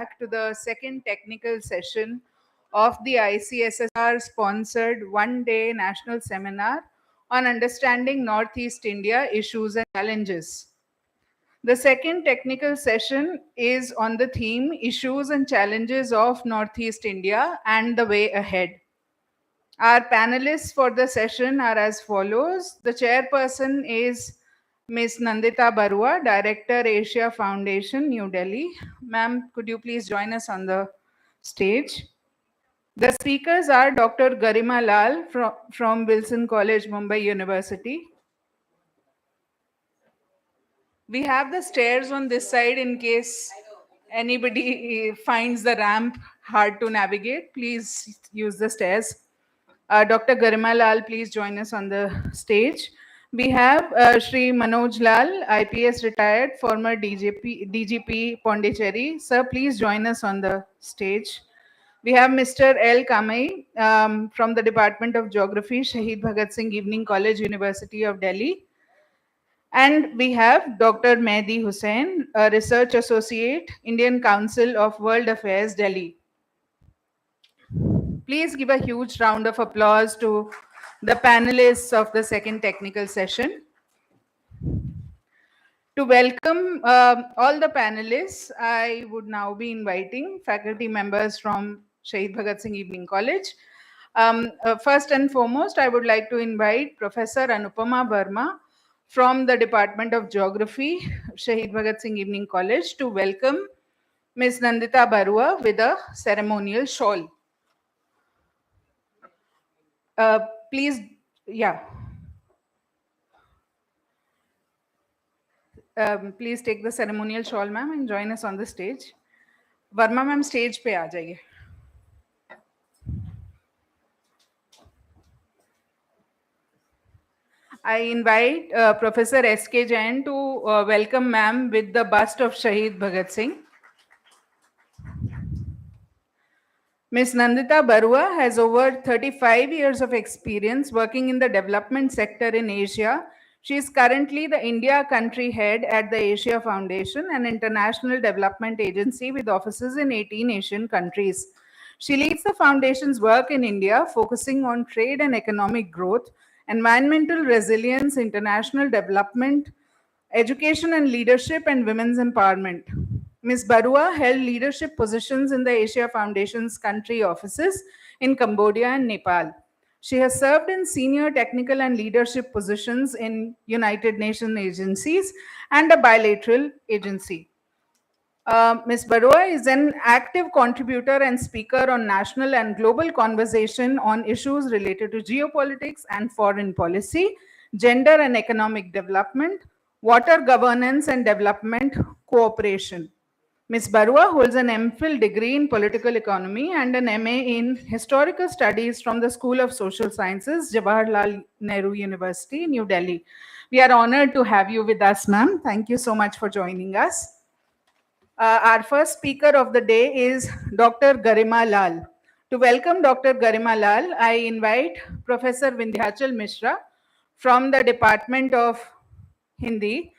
back to the second technical session of the ICSSR sponsored one-day national seminar on understanding Northeast India issues and challenges. The second technical session is on the theme Issues and Challenges of Northeast India and the Way Ahead. Our panelists for the session are as follows. The chairperson is Ms. Nandita Barua, Director, Asia Foundation, New Delhi. Ma'am, could you please join us on the stage? The speakers are Dr. Garima Lal from Wilson College, Mumbai University. We have the stairs on this side in case anybody finds the ramp hard to navigate. Please use the stairs. Dr. Garima Lal, please join us on the stage. We have Shri Manoj Lal, IPS retired, former DGP Pondicherry. Sir, please join us on the stage. We have Mr. L. Kamai from the Department of Geography, Shahid Bhagat Singh Evening College, University of Delhi. And we have Dr. Mehdi Hussain, a Research Associate, Indian Council of World Affairs, Delhi. Please give a huge round of applause to the panelists of the second technical session. To welcome all the panelists, I would now be inviting faculty members from Shahid Bhagat Singh Evening College. First and foremost, I would like to invite Professor Anupama Verma from the Department of Geography, Shahid Bhagat Singh Evening College, to welcome Ms. Nandita Barua with a ceremonial shawl. Please, yeah. Please take the ceremonial shawl, ma'am, and join us on the stage. Verma ma'am, stage pe aa jaiye. I invite Professor S.K. Jain to welcome ma'am with the bust of Shahid Bhagat Singh. Ms. Nandita Barua has over 35 years of experience working in the development sector in Asia. She is currently the India country head at the Asia Foundation, an international development agency with offices in 18 Asian countries. She leads the foundation's work in India, focusing on trade and economic growth, environmental resilience, international development, education and leadership, and women's empowerment. Ms. Barua held leadership positions in the Asia Foundation's country offices in Cambodia and Nepal. She has served in senior technical and leadership positions in United Nations agencies and a bilateral agency. Ms. Barua is an active contributor and speaker on national and global conversation on issues related to geopolitics and foreign policy, gender and economic development, water governance and development cooperation. Ms. Barua holds an MPhil degree in political economy and an MA in historical studies from the School of Social Sciences, Jawaharlal Nehru University, New Delhi. We are honored to have you with us, ma'am. Thank you so much for joining us. Our first speaker of the day is Dr. Garima Lal. To welcome Dr. Garima Lal, I invite Professor Vindhyachal Mishra from the Department of Hindi,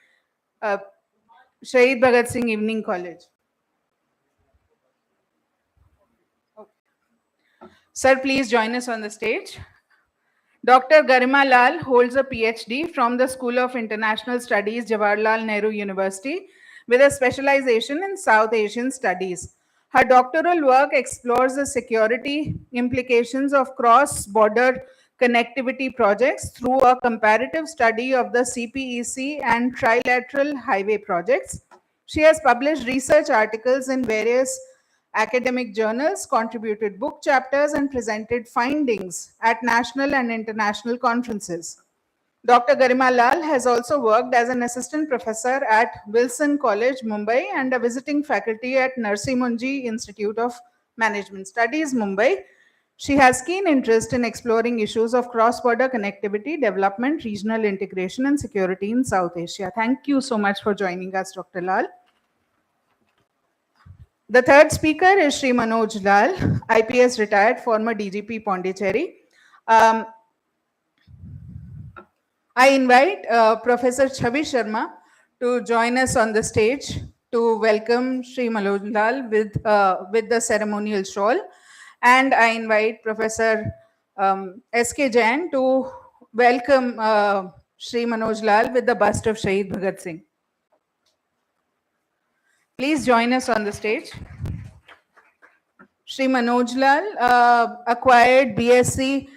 Shahid Bhagat Singh Evening College. Sir, please join us on the stage. Dr. Garima Lal holds a PhD from the School of International Studies, Jawaharlal Nehru University, with a specialization in South Asian studies. Her doctoral work explores the security implications of cross-border connectivity projects through a comparative study of the CPEC and trilateral highway projects. She has published research articles in various academic journals, contributed book chapters, and presented findings at national and international conferences. Dr. Garima Lal has also worked as an assistant professor at Wilson College, Mumbai, and a visiting faculty at Narsi Munji Institute of Management Studies, Mumbai. She has keen interest in exploring issues of cross-border connectivity, development, regional integration, and security in South Asia. Thank you so much for joining us, Dr. Lal. The third speaker is Shri Manoj Lal, IPS retired, former DGP Pondicherry. I invite Professor Chavi Sharma to join us on the stage to welcome Sri Manoj Lal with the ceremonial shawl. And I invite Professor S.K. Jain to welcome Sri Manoj Lal with the bust of Shahid Bhagat Singh. Please join us on the stage. Sri Manoj Lal acquired BSc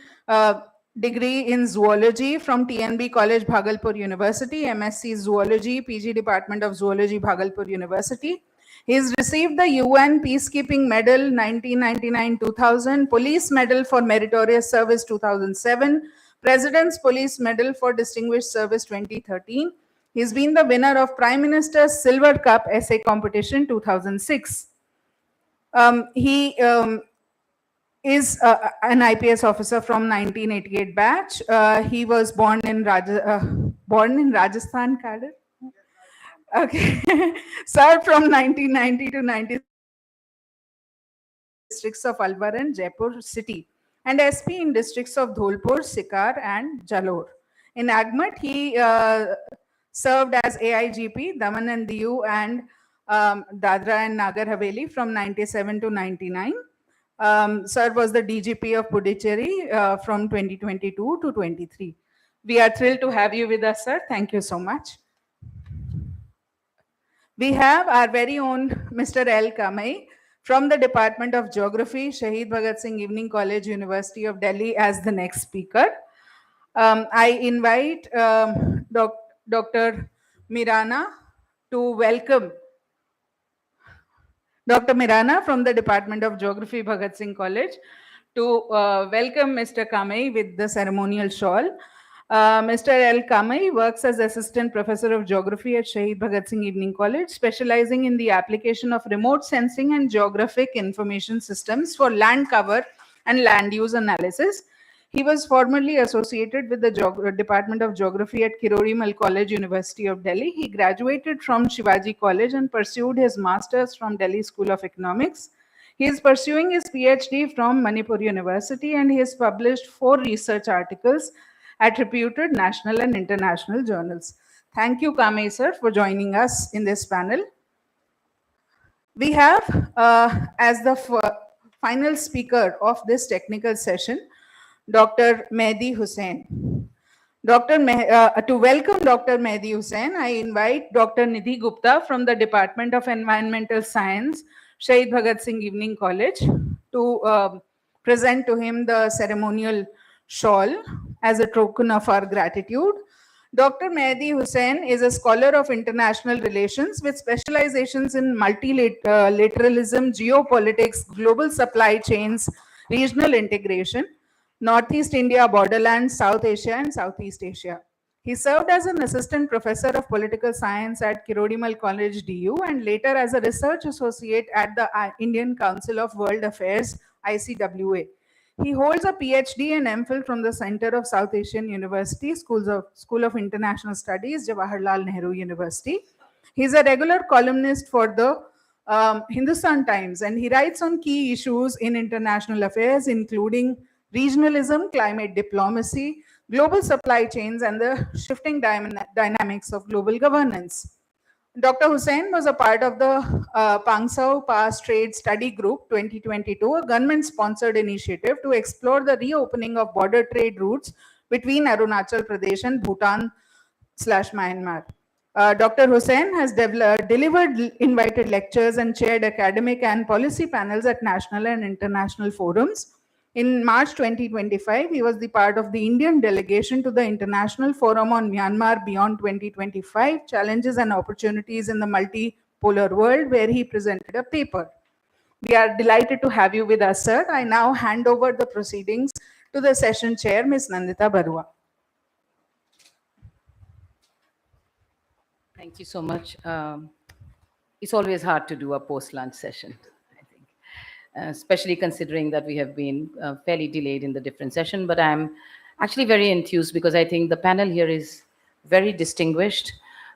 degree in zoology from TNB College, Bhagalpur University, MSc Zoology, PG Department of Zoology, Bhagalpur University. He has received the UN Peacekeeping Medal 1999-2000, Police Medal for Meritorious Service 2007, President's Police Medal for Distinguished Service 2013. He's been the winner of Prime Minister's Silver Cup Essay Competition 2006. He is an IPS officer from 1988 batch. He was born in Rajasthan cadre. Okay, served from 1990 to 96 districts of Alwar and Jaipur city, and SP in districts of Dholpur, Sikar, and Jalore. In Agmat, he served as AIGP, Daman and Diu, and Dadra and Nagar Haveli from 97 to 99. Sir was the DGP of Puducherry from 2022 to 23. We are thrilled to have you with us, sir. Thank you so much. We have our very own Mr. L. Kamai from the Department of Geography, Shahid Bhagat Singh Evening College, University of Delhi, as the next speaker. I invite Dr. Mirana to welcome Dr. Mirana from the Department of Geography, Bhagat Singh College, to welcome Mr. Kamai with the ceremonial shawl. Mr. L. Kamai works as Assistant Professor of Geography at Shahid Bhagat Singh Evening College, specializing in the application of remote sensing and geographic information systems for land cover and land use analysis. He was formerly associated with the Department of Geography at Kirori College, University of Delhi. He graduated from Shivaji College and pursued his master's from Delhi School of Economics. He is pursuing his PhD from Manipur University, and he has published 4 research articles at reputed national and international journals. Thank you, Kamai sir, for joining us in this panel. We have, as the final speaker of this technical session, Dr. Mehdi Hussain. To welcome Dr. Mehdi Hussain, I invite Dr. Nidhi Gupta from the Department of Environmental Science, Shahid Bhagat Singh Evening College, to present to him the ceremonial shawl as a token of our gratitude. Dr. Mehdi Hussain is a scholar of international relations with specializations in multilateralism, geopolitics, global supply chains, regional integration, Northeast India, borderlands, South Asia, and Southeast Asia. He served as an assistant professor of political science at Kirodimal College, DU, and later as a research associate at the Indian Council of World Affairs, ICWA. He holds a PhD and MPhil from the Center of South Asian University, School of International Studies, Jawaharlal Nehru University. He is a regular columnist for the Hindustan Times, and he writes on key issues in international affairs, including regionalism, climate diplomacy, global supply chains, and the shifting dynamics of global governance. Dr. Hussain was a part of the Pangsau Pass Trade Study Group 2022, a government-sponsored initiative to explore the reopening of border trade routes between Arunachal Pradesh and Bhutan/Myanmar. Dr. Hussain has delivered invited lectures and chaired academic and policy panels at national and international forums. In March 2025, he was the part of the Indian delegation to the International Forum on Myanmar Beyond 2025, Challenges and Opportunities in the Multipolar World, where he presented a paper. We are delighted to have you with us, sir. I now hand over the proceedings to the session chair, Ms. Nandita Barua. Thank you so much. It's always hard to do a post-lunch session, I think, especially considering that we have been fairly delayed in the different session. But I'm actually very enthused because I think the panel here is very distinguished,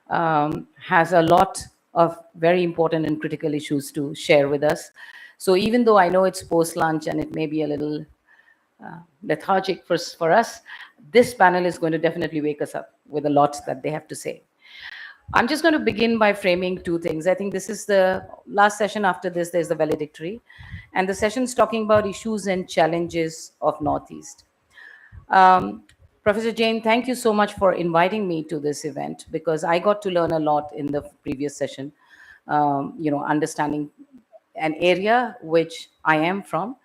has a lot of very important and critical issues to share with us. So even though I know it's post-lunch and it may be a little lethargic for us, this panel is going to definitely wake us up with a lot that they have to say. I'm just going to begin by framing two things. I think this is the last session. After this, there's the valedictory. And the session's talking about issues and challenges of Northeast. Um, Professor Jain, thank you so much for inviting me to this event because I got to learn a lot in the previous session. Understanding an area which I am from,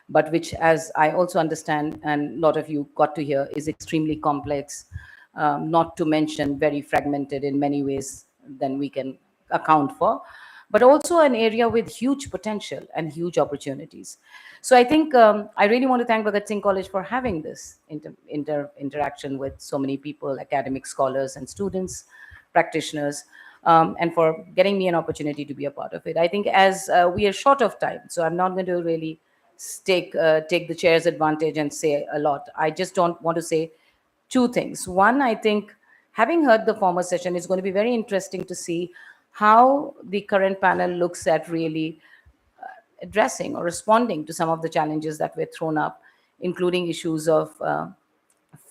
but which, as I also understand, and a lot of you got to hear, is extremely complex, not to mention very fragmented in many ways than we can account for, but also an area with huge potential and huge opportunities. So I think I really want to thank Bhagat Singh College for having this interaction with so many people, academic scholars and students, practitioners, and for getting me an opportunity to be a part of it. I think as we are short of time, so I'm not going to really take the chair's advantage and say a lot. I just don't want to say two things. One, I think having heard the former session, it's going to be very interesting to see how the current panel looks at really addressing or responding to some of the challenges that were thrown up, including issues of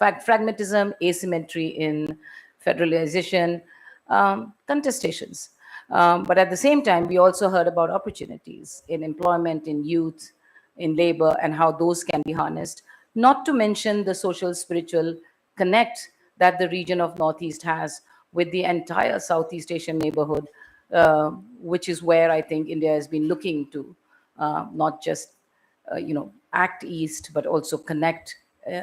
fragmentism, asymmetry in federalization, contestations. But at the same time, we also heard about opportunities in employment, in youth, in labor, and how those can be harnessed, not to mention the social, spiritual connect that the region of Northeast has with the entire Southeast Asian neighborhood, which is where I think India has been looking to not just act east, but also connect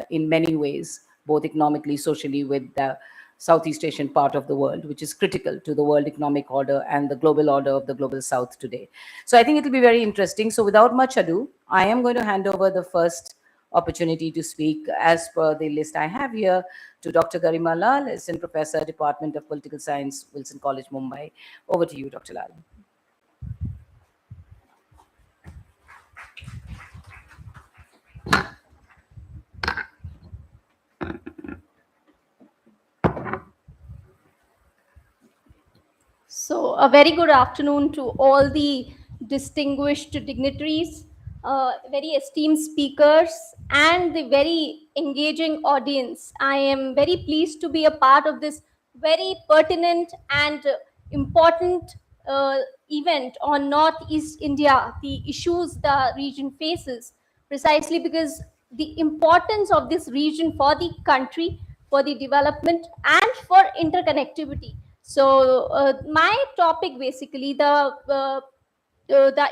in many ways, both economically, socially, with the Southeast Asian part of the world, which is critical to the world economic order and the global order of the global South today. So I think it'll be very interesting. So without much ado, I am going to hand over the first opportunity to speak as per the list I have here to Dr. Garima Lal, Assistant Professor, Department of Political Science, Wilson College, Mumbai. Over to you, Dr. Lal. So, a very good afternoon to all the distinguished dignitaries, very esteemed speakers, and the very engaging audience. I am very pleased to be a part of this very pertinent and important uh, event on Northeast India, the issues the region faces, precisely because the importance of this region for the country, for the development, and for interconnectivity. So my topic, basically, the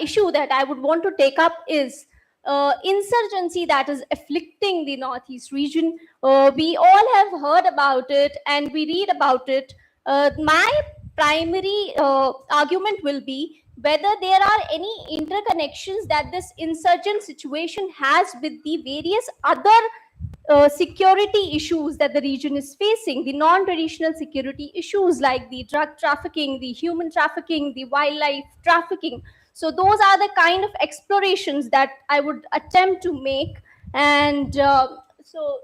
issue that I would want to take up is insurgency that is afflicting the Northeast region. We all have heard about it and we read about it. My primary argument will be whether there are any interconnections that this insurgent situation has with the various other security issues that the region is facing, the non-traditional security issues like the drug trafficking, the human trafficking, the wildlife trafficking. So those are the kind of explorations that I would attempt to make. And so,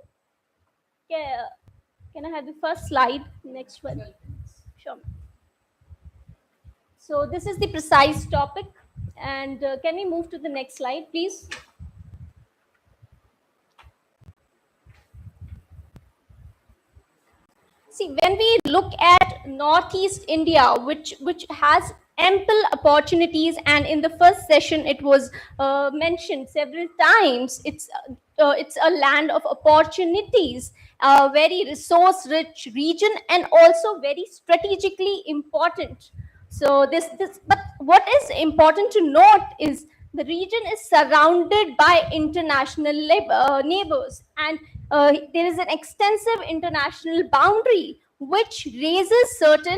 yeah, can I have the first slide? Next one. Sure. So this is the precise topic. And can we move to the next slide, please? See, when we look at Northeast India, which has ample opportunities, and in the first session it was mentioned several times, it's a land of opportunities, a very resource-rich region, and also very strategically important. So but what is important to note is the region is surrounded by international neighbors, and there is an extensive international boundary, which raises certain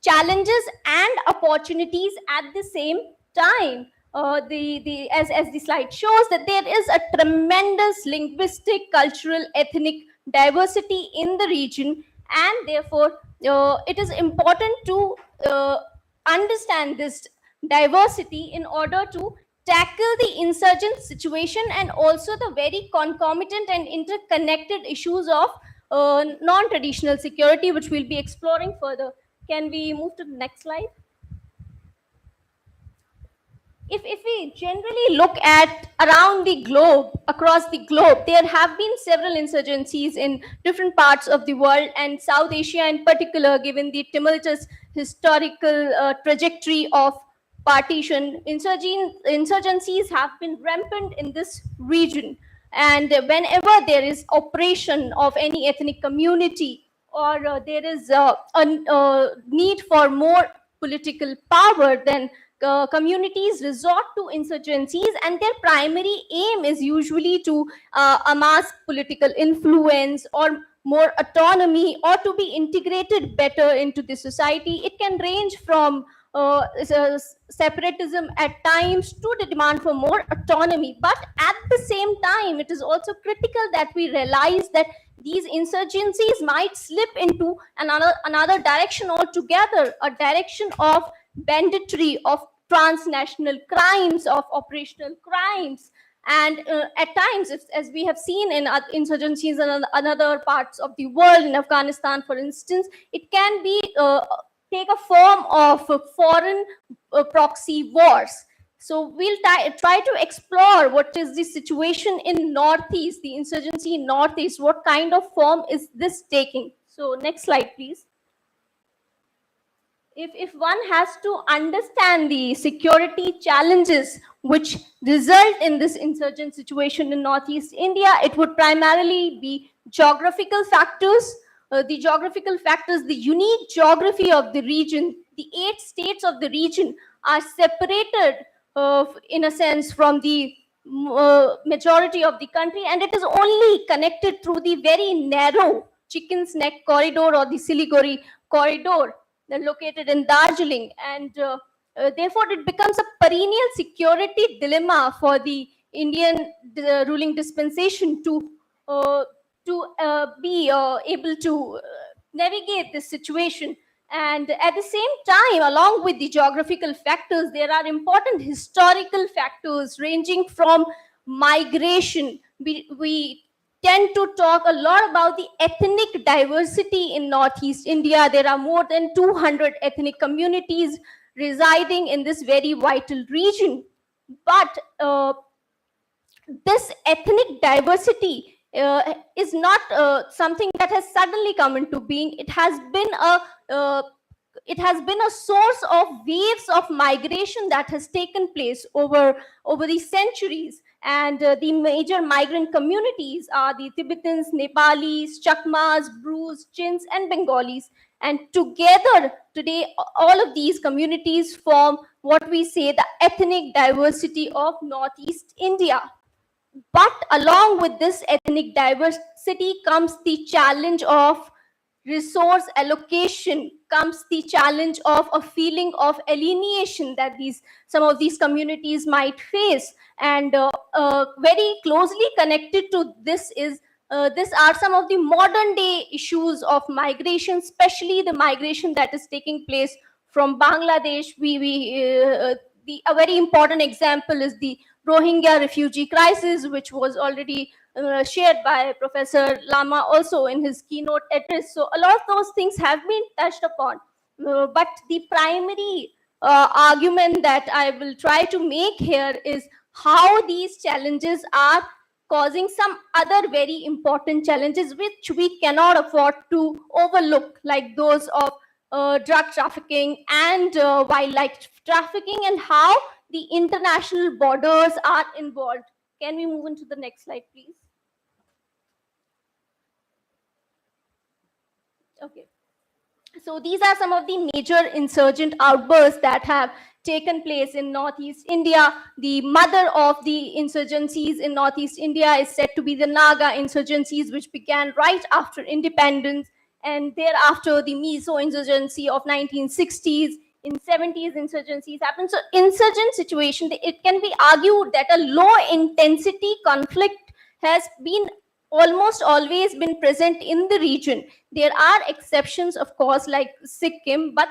challenges and opportunities at the same time. As the slide shows, that there is a tremendous linguistic, cultural, ethnic diversity in the region, and therefore it is important to understand this diversity in order to tackle the insurgent situation and also the very concomitant and interconnected issues of non-traditional security, which we'll be exploring further. Can we move to the next slide? if we generally look at around the globe, across the globe, there have been several insurgencies in different parts of the world, and South Asia in particular, given the tumultuous historical trajectory of partition, insurgencies have been rampant in this region. And whenever there is oppression of any ethnic community, or there is a need for more political power, then communities resort to insurgencies, and their primary aim is usually to amass political influence or more autonomy, or to be integrated better into the society. It can range from separatism at times to the demand for more autonomy. But at the same time, it is also critical that we realize that these insurgencies might slip into another direction altogether, a direction of banditry, of transnational crimes, of operational crimes. And at times, as we have seen in insurgencies in other parts of the world, in Afghanistan, for instance, it can be take a form of foreign proxy wars. So we'll try to explore what is the situation in Northeast, the insurgency in Northeast, what kind of form is this taking. So next slide, please. If one has to understand the security challenges which result in this insurgent situation in Northeast India, it would primarily be geographical factors. The geographical factors, the unique geography of the region, the 8 states of the region are separated in a sense from the majority of the country, and it is only connected through the very narrow Chicken's Neck corridor or the Siliguri corridor. They're located in Darjeeling, and therefore it becomes a perennial security dilemma for the Indian ruling dispensation to be able to navigate this situation. And at the same time, along with the geographical factors, there are important historical factors ranging from migration. We tend to talk a lot about the ethnic diversity in Northeast India. There are more than 200 ethnic communities residing in this very vital region. But this ethnic diversity is not something that has suddenly come into being. It has been a source of waves of migration that has taken place over the centuries. And the major migrant communities are the Tibetans, Nepalis, Chakmas, Brus, Chins, and Bengalis. And together today, all of these communities form what we say the ethnic diversity of Northeast India. But along with this ethnic diversity comes the challenge of resource allocation, comes the challenge of a feeling of alienation that some of these communities might face. And very closely connected to this are some of the modern day issues of migration, especially the migration that is taking place from Bangladesh. A very important example is the Rohingya refugee crisis, which was already shared by Professor Lama also in his keynote address. So a lot of those things have been touched upon. But the primary argument that I will try to make here is how these challenges are causing some other very important challenges which we cannot afford to overlook, like those of drug trafficking and wildlife trafficking, and how the international borders are involved. Can we move into the next slide, please? Okay. So these are some of the major insurgent outbursts that have taken place in Northeast India. The mother of the insurgencies in Northeast India is said to be the Naga insurgencies, which began right after independence, and thereafter the Mizo insurgency of 1960s. In 70s, insurgencies happened. So insurgent situation, it can be argued that a low intensity conflict has been almost always been present in the region. There are exceptions, of course, like Sikkim, but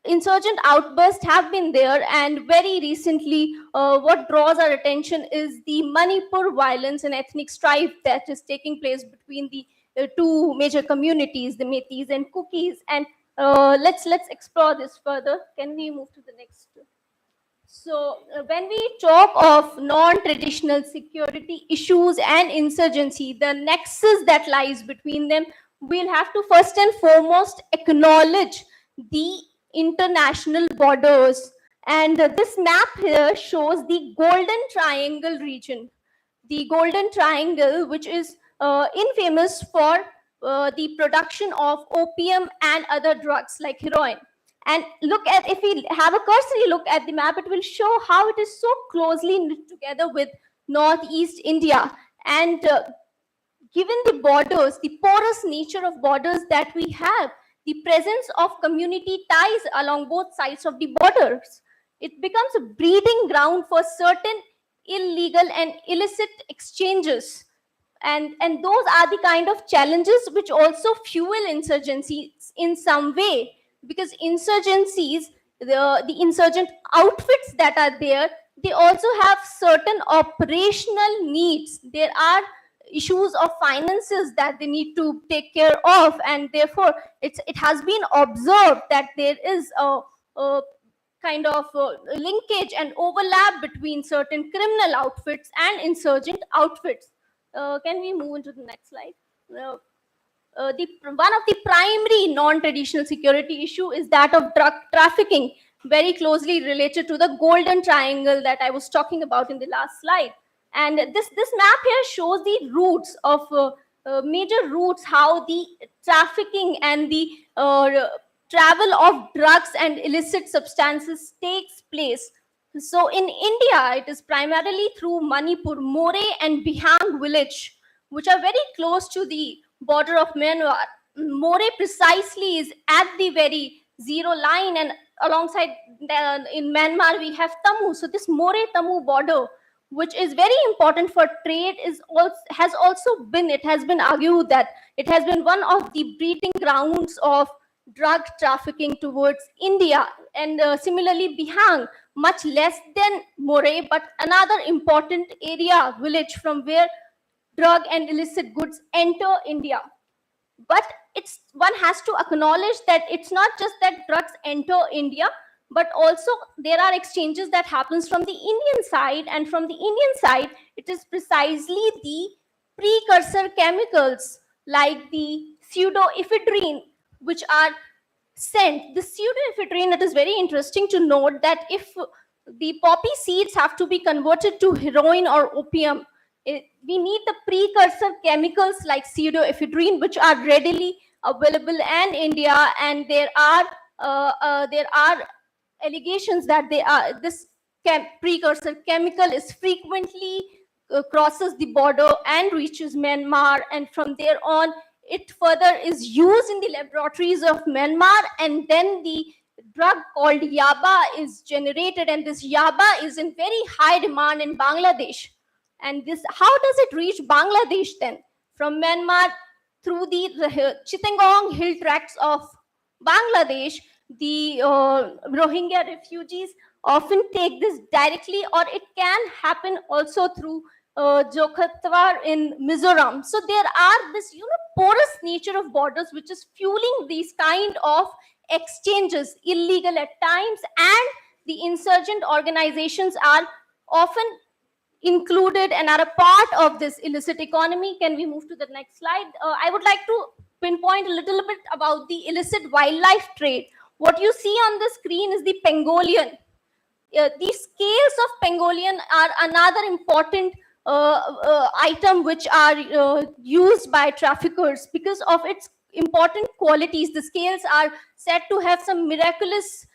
insurgent outbursts have been there. And very recently, what draws our attention is the Manipur violence and ethnic strife that is taking place between the two major communities, the Metis and Kukis. And let's explore this further. Can we move to the next? So when we talk of non-traditional security issues and insurgency, the nexus that lies between them, we'll have to first and foremost acknowledge the international borders. And this map here shows the Golden Triangle region. The Golden Triangle, which is infamous for the production of opium and other drugs like heroin. And look at, if we have a cursory look at the map, it will show how it is so closely knit together with Northeast India. And given the borders, the porous nature of borders that we have, the presence of community ties along both sides of the borders, it becomes a breeding ground for certain illegal and illicit exchanges. And those are the kind of challenges which also fuel insurgencies in some way, because insurgencies, the insurgent outfits that are there, they also have certain operational needs. There are issues of finances that they need to take care of, and therefore it has been observed that there is a kind of linkage and overlap between certain criminal outfits and insurgent outfits. Can we move into the next slide? One of the primary non-traditional security issue is that of drug trafficking, very closely related to the Golden Triangle that I was talking about in the last slide. And this map here shows the routes of major routes, how the trafficking and the travel of drugs and illicit substances takes place. So in India, it is primarily through Manipur, More and Bihang village, which are very close to the border of Myanmar. More precisely is at the very zero line, and alongside in Myanmar we have Tamu. So this More Tamu border, which is very important for trade, is also it has been argued that it has been one of the breeding grounds of drug trafficking towards India. And similarly, Bihang, much less than More, but another important area, village from where drug and illicit goods enter India. But one has to acknowledge that it's not just that drugs enter India, but also there are exchanges that happens from the Indian side, and from the Indian side, it is precisely the precursor chemicals like the pseudoephedrine, which are sent. The pseudoephedrine, it is very interesting to note that if the poppy seeds have to be converted to heroin or opium, we need the precursor chemicals like pseudoephedrine, which are readily available in India, and there are allegations that this precursor chemical is frequently crosses the border and reaches Myanmar, and from there on it further is used in the laboratories of Myanmar, and then the drug called yaba is generated, and this yaba is in very high demand in Bangladesh. And this, how does it reach Bangladesh then? From Myanmar through the Chittagong hill tracts of Bangladesh, the Rohingya refugees often take this directly, or it can happen also through Jokhatwar in Mizoram. So there are this porous nature of borders which is fueling these kind of exchanges, illegal at times, and the insurgent organizations are often included and are a part of this illicit economy. Can we move to the next slide? I would like to pinpoint a little bit about the illicit wildlife trade. What you see on the screen is the pangolin. The scales of pangolin are another important item which are used by traffickers because of its important qualities. The scales are said to have some miraculous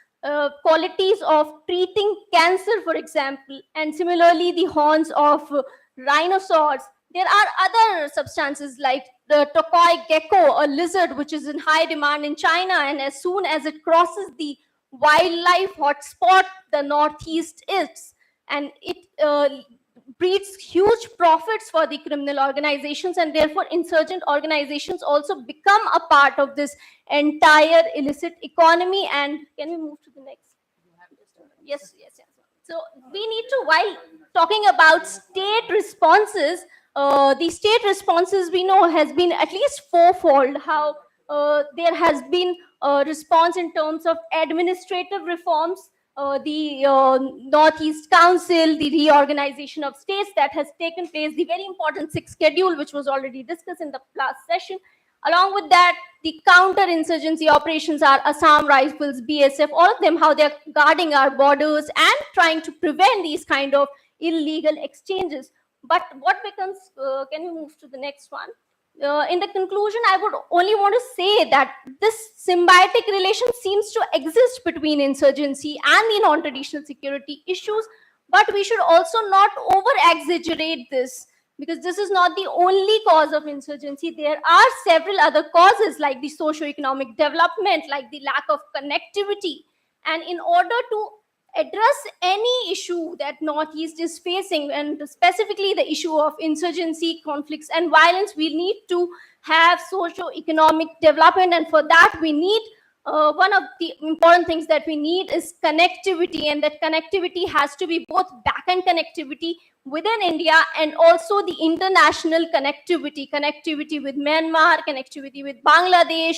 qualities of treating cancer, for example, and similarly the horns of rhinoceros. There are other substances like the tokoi gecko, a lizard which is in high demand in China, and as soon as it crosses the wildlife hotspot the Northeast is, and it breeds huge profits for the criminal organizations, and therefore insurgent organizations also become a part of this entire illicit economy. And can we move to the next? Yes. So we need to, while talking about state responses, the state responses we know has been at least fourfold. How there has been a response in terms of administrative reforms, the Northeast Council, the reorganization of states that has taken place, the very important sixth schedule, which was already discussed in the last session. Along with that, the counter-insurgency operations are Assam Rifles, BSF, all of them, how they're guarding our borders and trying to prevent these kind of illegal exchanges. But what becomes, can we move to the next one? In the conclusion, I would only want to say that this symbiotic relation seems to exist between insurgency and the non-traditional security issues, but we should also not over-exaggerate this, because this is not the only cause of insurgency. There are several other causes like the socio-economic development, like the lack of connectivity. And in order to address any issue that Northeast is facing, and specifically the issue of insurgency, conflicts, and violence, we need to have socio-economic development. And for that, we need one of the important things that we need is connectivity, and that connectivity has to be both back-end connectivity within India and also the international connectivity with Myanmar, connectivity with Bangladesh.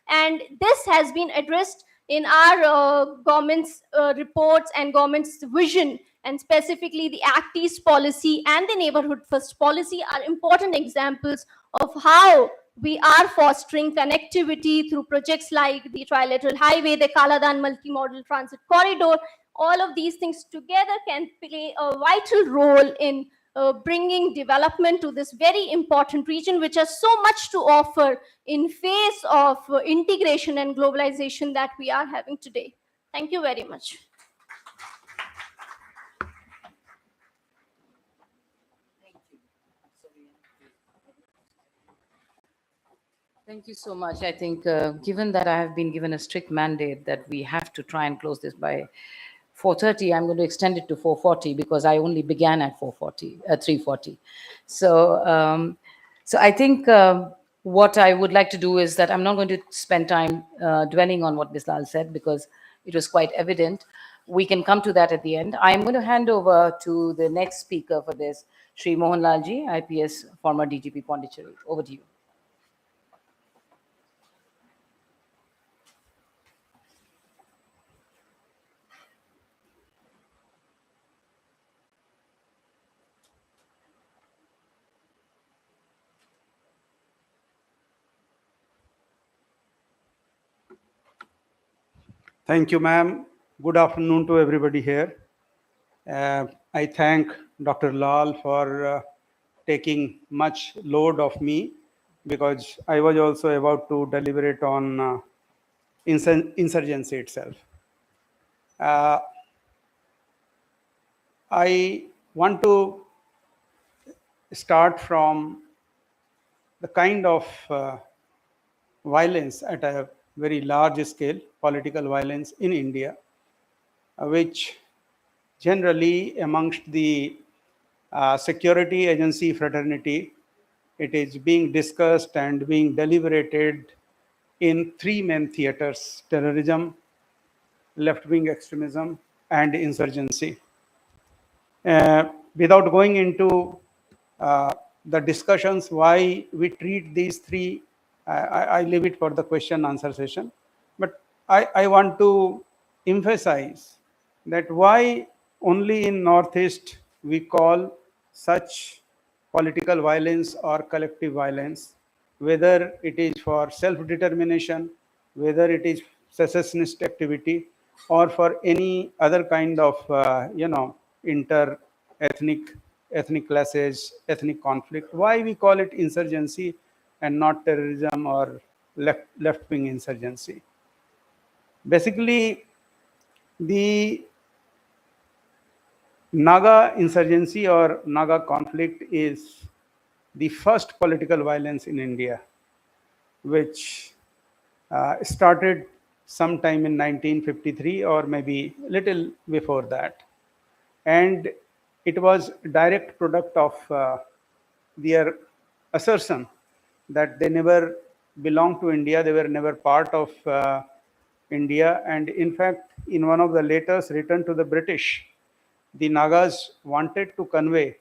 And this has been addressed in our government's reports and government's vision, and specifically the Act East policy and the Neighborhood First policy are important examples of how we are fostering connectivity through projects like the Trilateral Highway, the Kaladan Multimodal Transit Corridor. All of these things together can play a vital role in bringing development to this very important region, which has so much to offer in face of integration and globalization that we are having today. Thank you very much. Thank you so much. I think given that I have been given a strict mandate that we have to try and close this by 4:30, I'm going to extend it to 4:40 because I only began at 3:40. So, so I think what I would like to do is that I'm not going to spend time dwelling on what Ms. Lal said because it was quite evident. We can come to that at the end. I'm going to hand over to the next speaker for this, Shri Mohan Lalji, IPS, former DGP Pondicherry. Over to you. Thank you, ma'am. Good afternoon to everybody here. I thank Dr. Lal for taking much load of me because I was also about to deliberate on insurgency itself. I want to start from the kind of violence at a very large scale, political violence in India, which generally amongst the security agency fraternity, it is being discussed and being deliberated in three main theaters: terrorism, left-wing extremism, and insurgency. Without going into the discussions why we treat these three, I leave it for the question answer session. But I want to emphasize that why only in Northeast we call such political violence or collective violence, whether it is for self-determination, whether it is secessionist activity, or for any other kind of, ethnic clashes, ethnic conflict. Why we call it insurgency and not terrorism or left-wing insurgency? Basically, the Naga insurgency or Naga conflict is the first political violence in India, which started sometime in 1953 or maybe little before that. And it was a direct product of their assertion that they never belonged to India, they were never part of India. And in fact, in one of the letters written to the British, the Nagas wanted to convey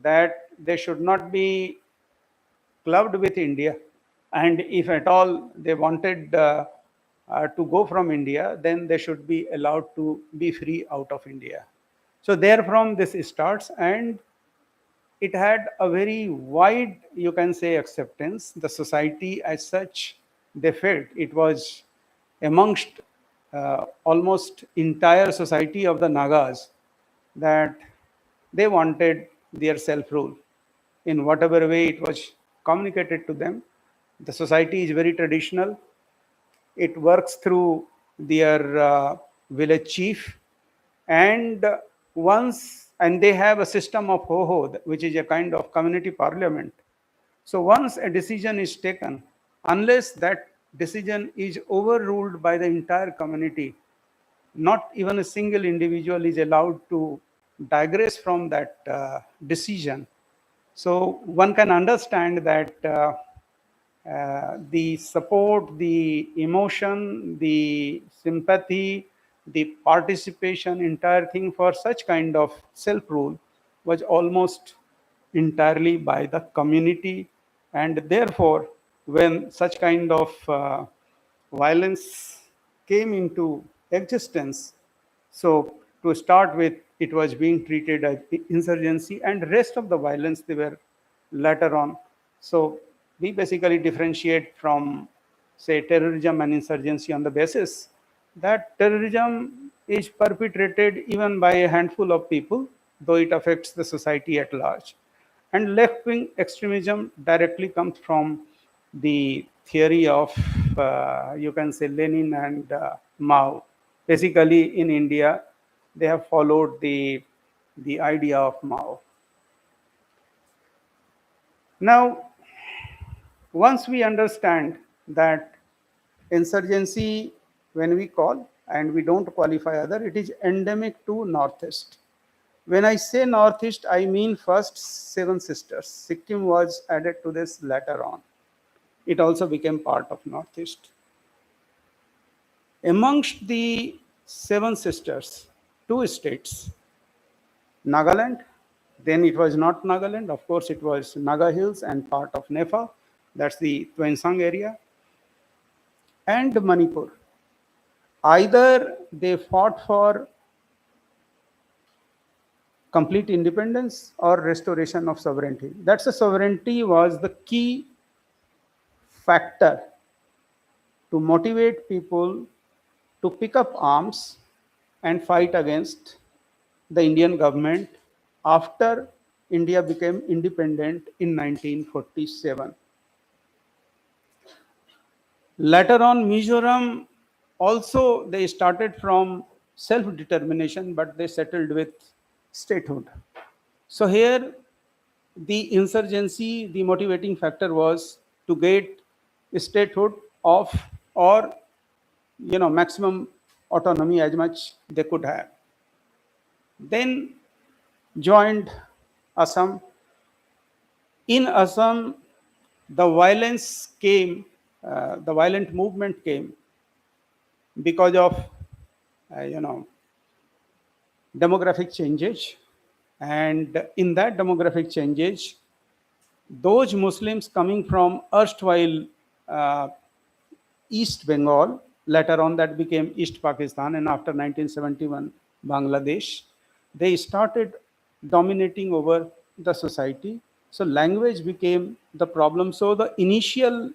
that they should not be clubbed with India. And if at all they wanted to go from India, then they should be allowed to be free out of India. So therefrom this starts, and it had a very wide, you can say, acceptance. The society as such, they felt it was amongst almost entire society of the Nagas that they wanted their self-rule in whatever way it was communicated to them. The society is very traditional. It works through their village chief, and they have a system of ho-ho, which is a kind of community parliament. So once a decision is taken, unless that decision is overruled by the entire community, not even a single individual is allowed to digress from that decision. So one can understand that the support, the emotion, the sympathy, the participation, entire thing for such kind of self-rule was almost entirely by the community. And therefore, when such kind of violence came into existence, so to start with, it was being treated as insurgency, and rest of the violence they were later on. So we basically differentiate from, say, terrorism and insurgency on the basis that terrorism is perpetrated even by a handful of people, though it affects the society at large. And left-wing extremism directly comes from the theory of, you can say, Lenin and Mao. Basically, in India, they have followed the idea of Mao. Now, once we understand that insurgency, when we call and we don't qualify other, it is endemic to Northeast. When I say Northeast, I mean first Seven Sisters. Sikkim was added to this later on. It also became part of Northeast. Amongst the Seven Sisters, two states, Nagaland, then it was not Nagaland, of course it was Naga Hills and part of Nepal, that's the Tuensang area, and Manipur. Either they fought for complete independence or restoration of sovereignty. That's the sovereignty was the key factor to motivate people to pick up arms and fight against the Indian government after India became independent in 1947. Later on, Mizoram also, they started from self-determination, but they settled with statehood. So here, the insurgency, the motivating factor was to get statehood of, or maximum autonomy as much they could have. Then joined Assam. In Assam, the violence came, the violent movement came because of, demographic changes. And in that demographic changes, those Muslims coming from erstwhile East Bengal, later on that became East Pakistan, and after 1971, Bangladesh, they started dominating over the society. So language became the problem. So the initial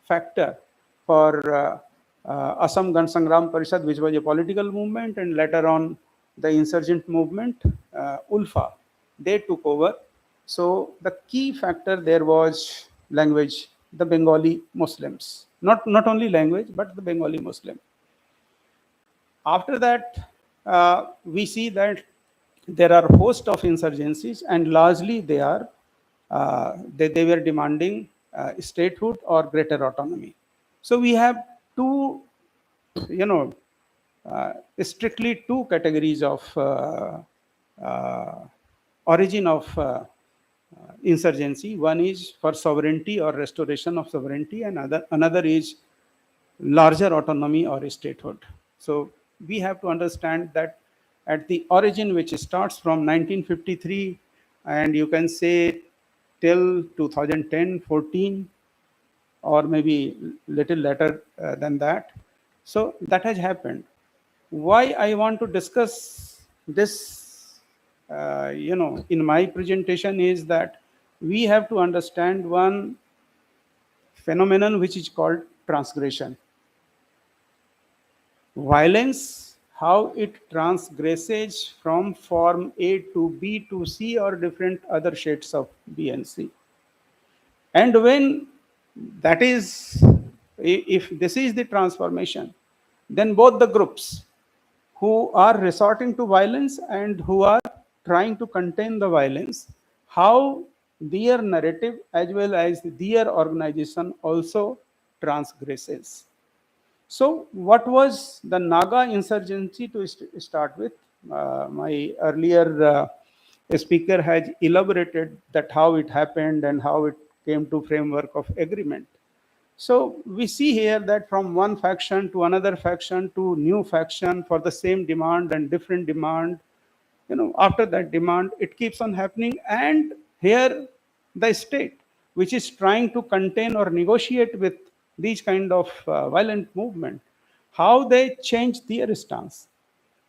factor for Assam Gan Sangram Parishad, which was a political movement, and later on the insurgent movement, ULFA, they took over. So the key factor there was language, the Bengali Muslims. Not only language, but the Bengali Muslim. After that, we see that there are a host of insurgencies, and largely they are they were demanding statehood or greater autonomy. So we have two, strictly two categories of origin of insurgency. One is for sovereignty or restoration of sovereignty, and another is larger autonomy or statehood. So we have to understand that at the origin, which starts from 1953, and you can say till 2010, 14, or maybe little later than that. So that has happened. Why I want to discuss this, in my presentation is that we have to understand one phenomenon which is called transgression. Violence, how it transgresses from form A to B to C or different other shades of B and C. And when that is, if this is the transformation, then both the groups who are resorting to violence and who are trying to contain the violence, how their narrative as well as their organization also transgresses. So, what was the Naga insurgency to start with? My earlier speaker has elaborated that how it happened and how it came to framework of agreement. So we see here that from one faction to another faction to new faction for the same demand and different demand, after that demand, it keeps on happening. And here the state, which is trying to contain or negotiate with these kind of violent movement, how they change their stance.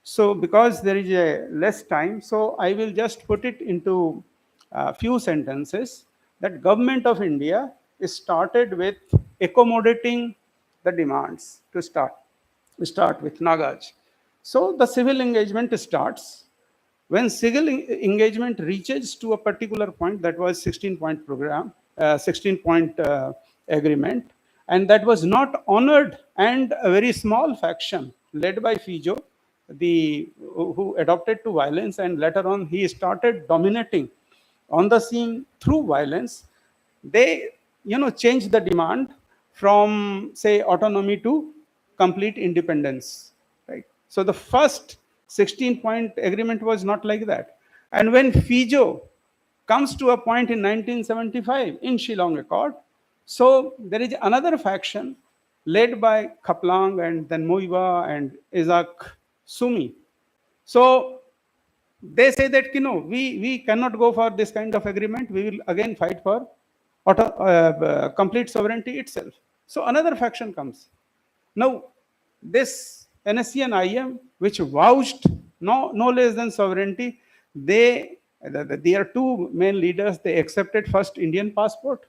So because there is a less time, so I will just put it into a few sentences that government of India started with accommodating the demands to start with Nagas. So the civil engagement starts. When civil engagement reaches to a particular point, that was 16-point program, 16-point agreement, and that was not honored, and a very small faction led by Fijo, who adopted to violence, and later on he started dominating on the scene through violence. They changed the demand from, say, autonomy to complete independence, right? So the first 16-point agreement was not like that. And when Fijo comes to a point in 1975 in Shillong Accord, so there is another faction led by Khaplang and then Muiwa and Isaac Sumi. So they say that we cannot go for this kind of agreement. We will again fight for complete sovereignty itself. So another faction comes. Now this NSC and IM, which vouched no less than sovereignty, their two main leaders, they accepted first Indian passport.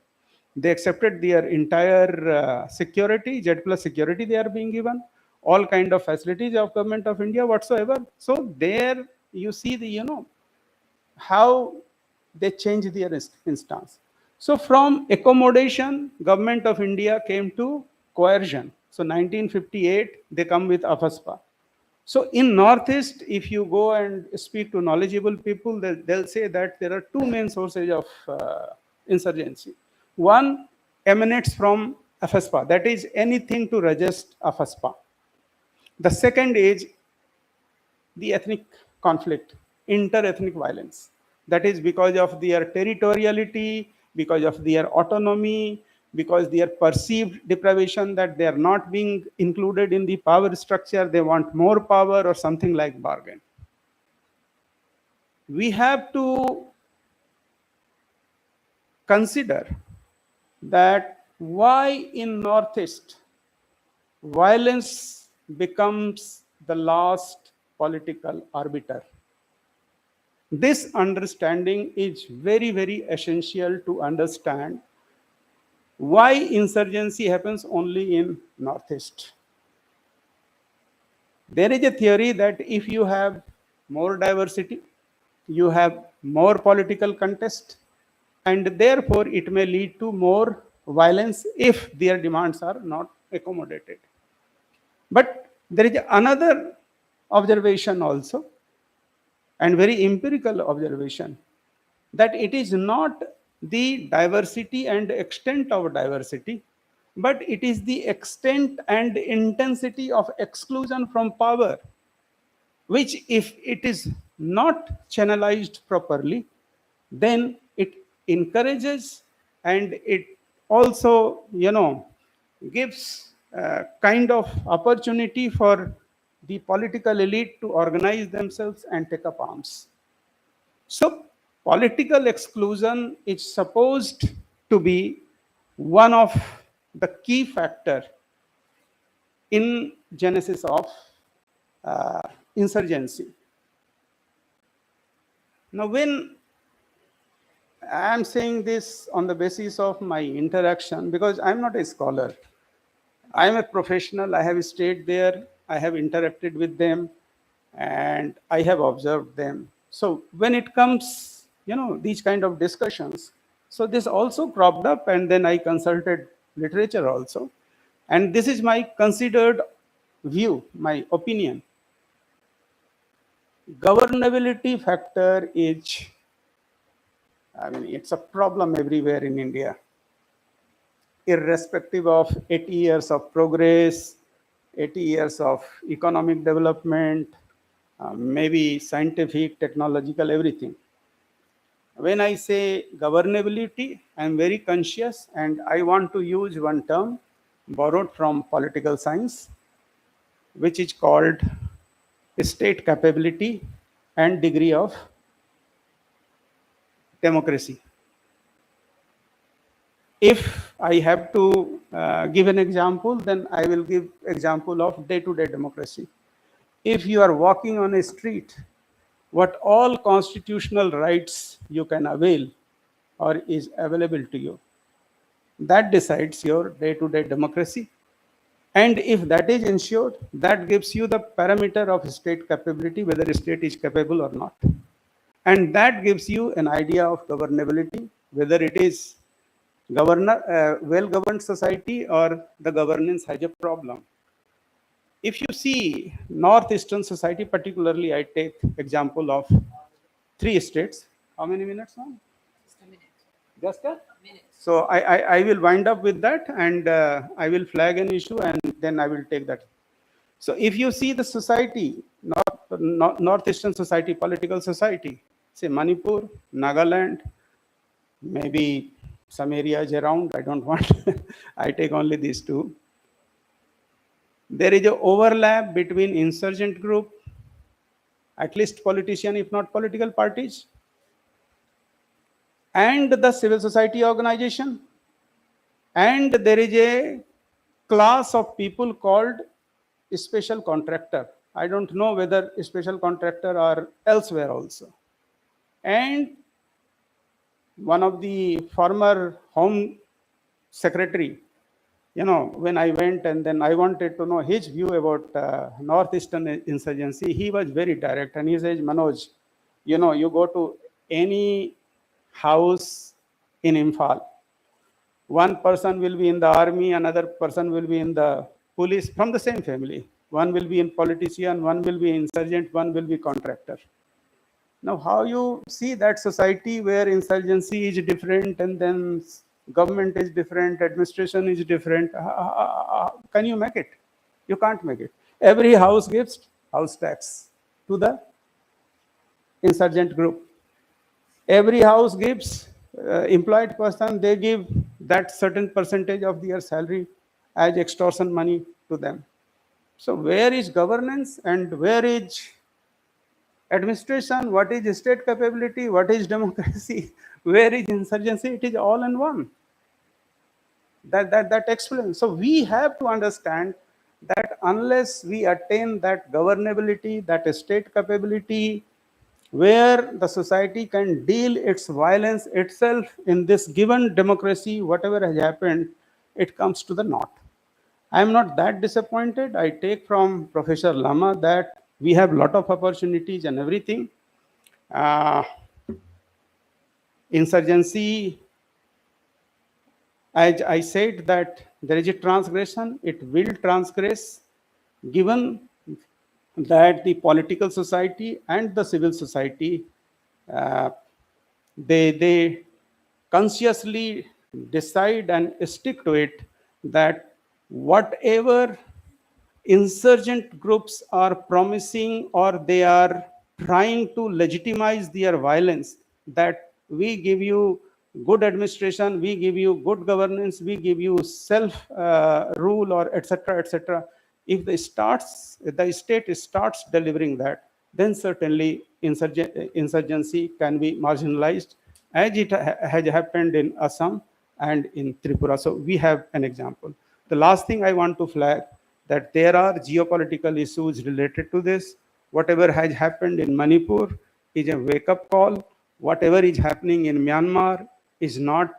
They accepted their entire security, Z plus security they are being given, all kind of facilities of government of India whatsoever. So there you see how they change their instance. So from accommodation, government of India came to coercion. So 1958, they come with AFASPA. So in Northeast, if you go and speak to knowledgeable people, they'll say that there are two main sources of insurgency. One emanates from AFASPA, that is anything to resist AFASPA. The second is the ethnic conflict, inter-ethnic violence. That is because of their territoriality, because of their autonomy, because their perceived deprivation that they are not being included in the power structure, they want more power or something like bargain. We have to consider that why in Northeast violence becomes the last political arbiter. This understanding is very, very essential to understand why insurgency happens only in Northeast. There is a theory that if you have more diversity, you have more political contest, and therefore it may lead to more violence if their demands are not accommodated. But there is another observation also, and very empirical observation, that it is not the diversity and extent of diversity, but it is the extent and intensity of exclusion from power, which if it is not channelized properly, then it encourages and it also, gives a kind of opportunity for the political elite to organize themselves and take up arms. So political exclusion is supposed to be one of the key factor in genesis of insurgency. Now, when I am saying this on the basis of my interaction, because I'm not a scholar, I'm a professional, I have stayed there, I have interacted with them, and I have observed them. So when it comes, these kind of discussions, so this also cropped up, and then I consulted literature also. And this is my considered view, my opinion. Governability factor is, it's a problem everywhere in India, irrespective of 80 years of progress, 80 years of economic development, maybe scientific, technological, everything. When I say governability, I am very conscious, and I want to use one term borrowed from political science, which is called state capability and degree of democracy. If I have to give an example, then I will give example of day-to-day democracy. If you are walking on a street, what all constitutional rights you can avail or is available to you, that decides your day-to-day democracy. And if that is ensured, that gives you the parameter of state capability, whether a state is capable or not. And that gives you an idea of governability, whether it is well-governed society or the governance has a problem. If you see northeastern society, particularly I take example of 3 states. How many minutes now? Just a minute. Just a minute. So I will wind up with that, and I will flag an issue, and then I will take that. So if you see the society, northeastern society, political society, say Manipur, Nagaland, maybe some areas around, I don't want, I take only these 2. There is an overlap between insurgent group, at least politician, if not political parties, and the civil society organization. And there is a class of people called special contractor. I don't know whether special contractor are elsewhere also. And one of the former home secretary, when I went and then I wanted to know his view about northeastern insurgency, he was very direct, and he says, Manoj, you go to any house in Imphal, one person will be in the army, another person will be in the police, from the same family. One will be in politician, one will be insurgent, one will be contractor. Now, how you see that society where insurgency is different, and then government is different, administration is different, can you make it? You can't make it. Every house gives house tax to the insurgent group. Every house gives employed person, they give that certain percentage of their salary as extortion money to them. So where is governance and where is administration? What is state capability? What is democracy? Where is insurgency? It is all in one. That explains. So we have to understand that unless we attain that governability, that state capability, where the society can deal its violence itself in this given democracy, whatever has happened, it comes to the naught. I am not that disappointed. I take from Professor Lama that we have a lot of opportunities and everything. Insurgency, as I said, that there is a transgression, it will transgress, given that the political society and the civil society, they consciously decide and stick to it, that whatever insurgent groups are promising or they are trying to legitimize their violence, that we give you good administration, we give you good governance, we give you self rule, or etc., etc. If the state starts delivering that, then certainly insurgency can be marginalized, as it has happened in Assam, and in Tripura. So we have an example. The last thing I want to flag, that there are geopolitical issues related to this. Whatever has happened in Manipur is a wake-up call. Whatever is happening in Myanmar is not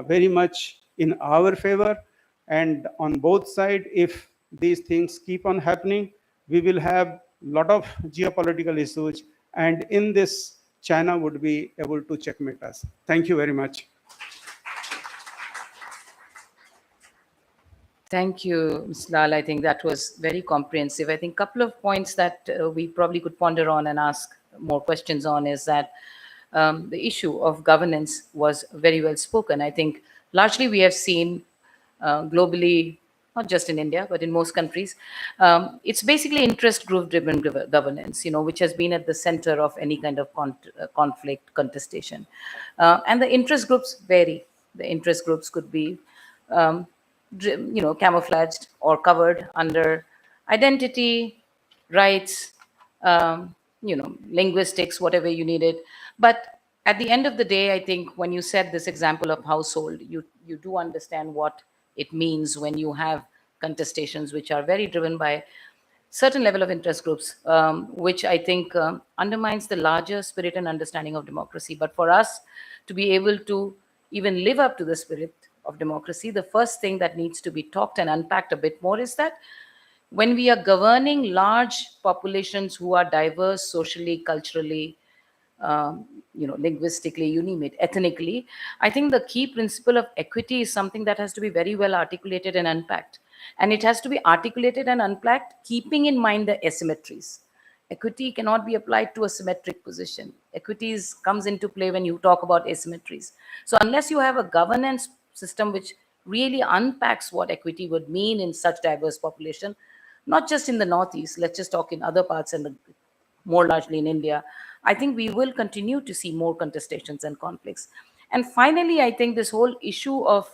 very much in our favor. And on both sides, if these things keep on happening, we will have a lot of geopolitical issues. And in this, China would be able to checkmate us. Thank you very much. Thank you, Ms. Lal. I think that was very comprehensive. I think a couple of points that we probably could ponder on and ask more questions on is that the issue of governance was very well spoken. I think largely we have seen globally, not just in India, but in most countries, it's basically interest group driven governance, which has been at the center of any kind of conflict, contestation. And the interest groups vary. The interest groups could be camouflaged or covered under identity, rights, linguistics, whatever you needed. But at the end of the day, I think when you said this example of household, you do understand what it means when you have contestations which are very driven by certain level of interest groups, which I think undermines the larger spirit and understanding of democracy. But for us to be able to even live up to the spirit of democracy, the first thing that needs to be talked and unpacked a bit more is that when we are governing large populations who are diverse socially, culturally, linguistically, you name it, ethnically, I think the key principle of equity is something that has to be very well articulated and unpacked. And it has to be articulated and unpacked, keeping in mind the asymmetries. Equity cannot be applied to a symmetric position. Equities comes into play when you talk about asymmetries. So unless you have a governance system which really unpacks what equity would mean in such diverse population, not just in the Northeast, let's just talk in other parts and more largely in India, I think we will continue to see more contestations and conflicts. And finally, I think this whole issue of,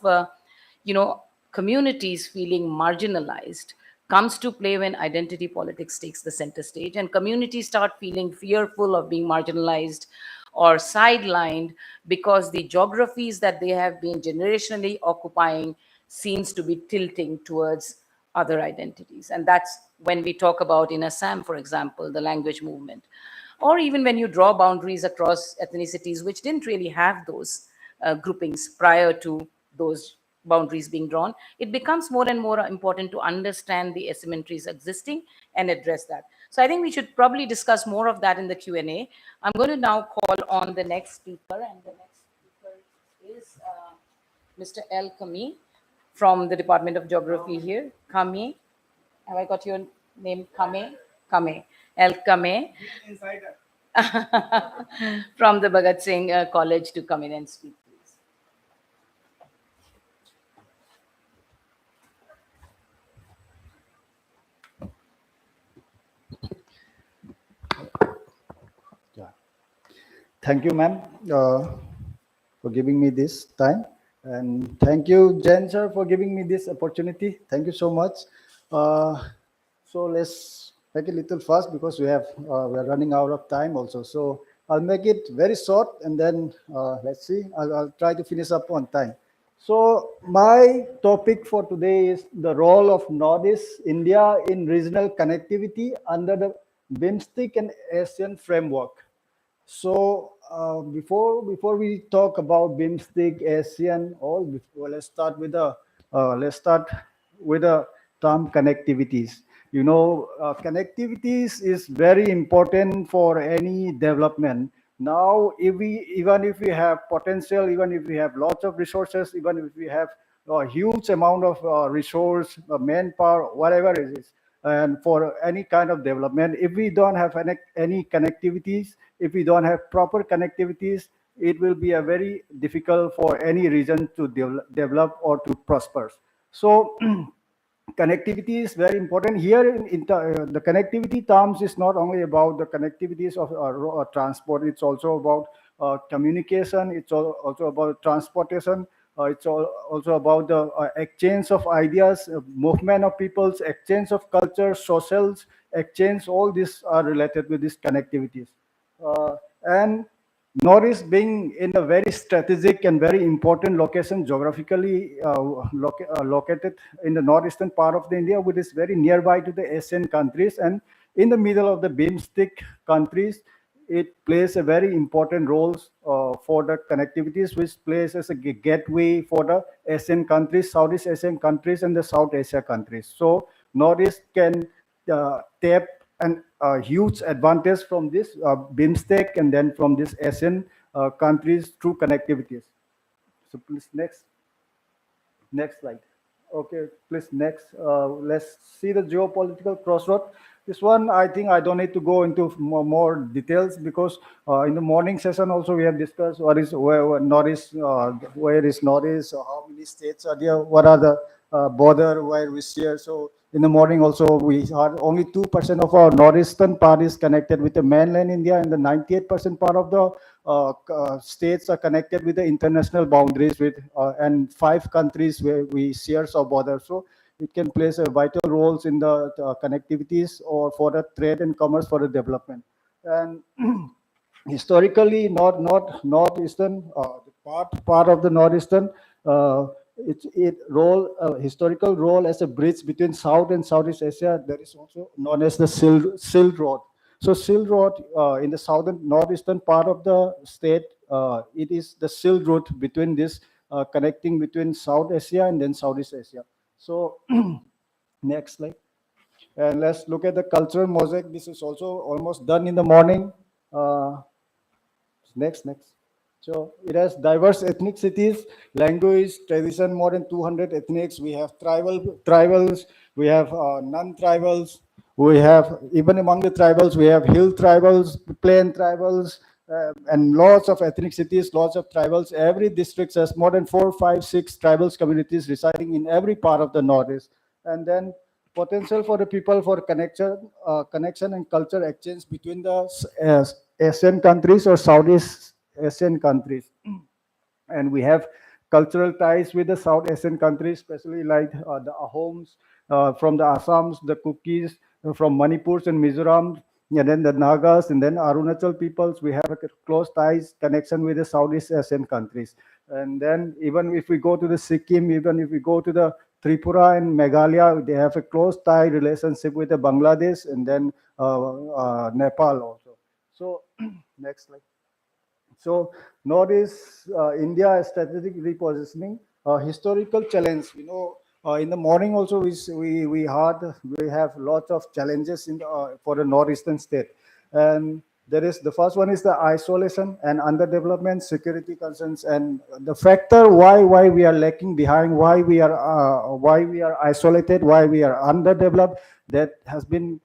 communities feeling marginalized comes to play when identity politics takes the center stage and communities start feeling fearful of being marginalized or sidelined because the geographies that they have been generationally occupying seems to be tilting towards other identities. And that's when we talk about in Assam, for example, the language movement, or even when you draw boundaries across ethnicities which didn't really have those groupings prior to those boundaries being drawn, it becomes more and more important to understand the asymmetries existing and address that. So I think we should probably discuss more of that in the Q&A. I'm going to now call on the next speaker, and the next speaker is Mr. L. Kami from the Department of Geography here. Kami, have I got your name? Kame? Kame. El Kame. From the Bhagat Singh College to come in and speak, please. Thank you, ma'am, for giving me this time. And thank you, Jen, sir, for giving me this opportunity. Thank you so much. So let's make it a little fast because we are running out of time also. So I'll make it very short and then let's see. I'll try to finish up on time. So my topic for today is the role of Northeast India in regional connectivity under the BIMSTIC and ASEAN framework. So before we talk about BIMSTIC, ASEAN, let's start with the term connectivities. Connectivities is very important for any development. Now, even if we have potential, even if we have lots of resources, even if we have a huge amount of resource, manpower, whatever it is, and for any kind of development, if we don't have any connectivities, if we don't have proper connectivities, it will be a very difficult for any region to develop or to prosper. So connectivity is very important here. The connectivity terms is not only about the connectivities of transport, it's also about communication, it's also about transportation, it's also about the exchange of ideas, movement of peoples, exchange of culture, socials, exchange, all these are related with these connectivities. And Northeast being in a very strategic and very important location, geographically located in the northeastern part of the India, which is very nearby to the Asian countries, and in the middle of the BIMSTEC countries, it plays a very important role for the connectivities, which plays as a gateway for the Asian countries, Southeast Asian countries, and the South Asia countries. So Northeast can tap an huge advantage from this BIMSTEC and then from this Asian countries through connectivities. So please next slide. Okay, please next. Let's see the geopolitical crossroad. This one, I think I don't need to go into more details because in the morning session also we have discussed what is where Northeast, where is Northeast, how many states are there, what are the border where we share. So in the morning also we had only 2% of our northeastern part is connected with the mainland India, and the 98% part of the states are connected with the international boundaries with and 5 countries where we share our border. So it can play a vital roles in the connectivities or for the trade and commerce for the development. And historically, northeastern part of the northeastern. It role historical role as a bridge between South and Southeast Asia. That is also known as the Silk Road. So Silk Road in the southern northeastern part of the state, it is the Silk Route between this connecting between South Asia and then Southeast Asia. So next slide. And let's look at the cultural mosaic. This is also almost done in the morning. Next. So it has diverse ethnicities, language, tradition, more than 200 ethnics. We have tribals, we have non-tribals, we have, even among the tribals, we have hill tribals, plain tribals, and lots of ethnicities, lots of tribals. Every district has more than 4, 5, 6 tribals communities residing in every part of the Northeast. And then potential for the people for connection and culture exchange between the Asian countries or Southeast Asian countries. And we have cultural ties with the South Asian countries, especially like the Ahoms from the Assams, the Kukis from Manipur and Mizoram, and then the Nagas, and then Arunachal peoples. We have a close ties connection with the Southeast Asian countries. And then even if we go to the Sikkim, even if we go to the Tripura and Meghalaya, they have a close tie relationship with the Bangladesh and then Nepal also. So next slide. So Northeast India strategic repositioning, historical challenge. In the morning also we have lots of challenges for the northeastern state, and there is the first one is the isolation and underdevelopment, security concerns, and the factor why we are lacking behind, why we are isolated, why we are underdeveloped. That has been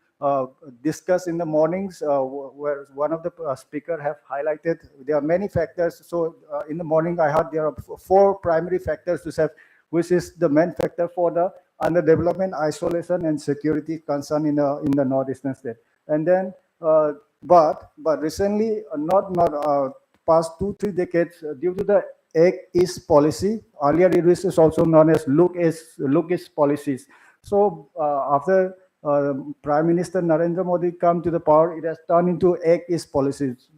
discussed in the mornings, where one of the speaker have highlighted. There are many factors. So in the morning, I heard there are 4 primary factors to have, which is the main factor for the underdevelopment, isolation, and security concern in the northeastern state. And then, but recently, not past 2-3 decades, due to the Act East policy, earlier it was also known as Look East policies. So after Prime Minister Narendra Modi come to the power, it has turned into Act East policies.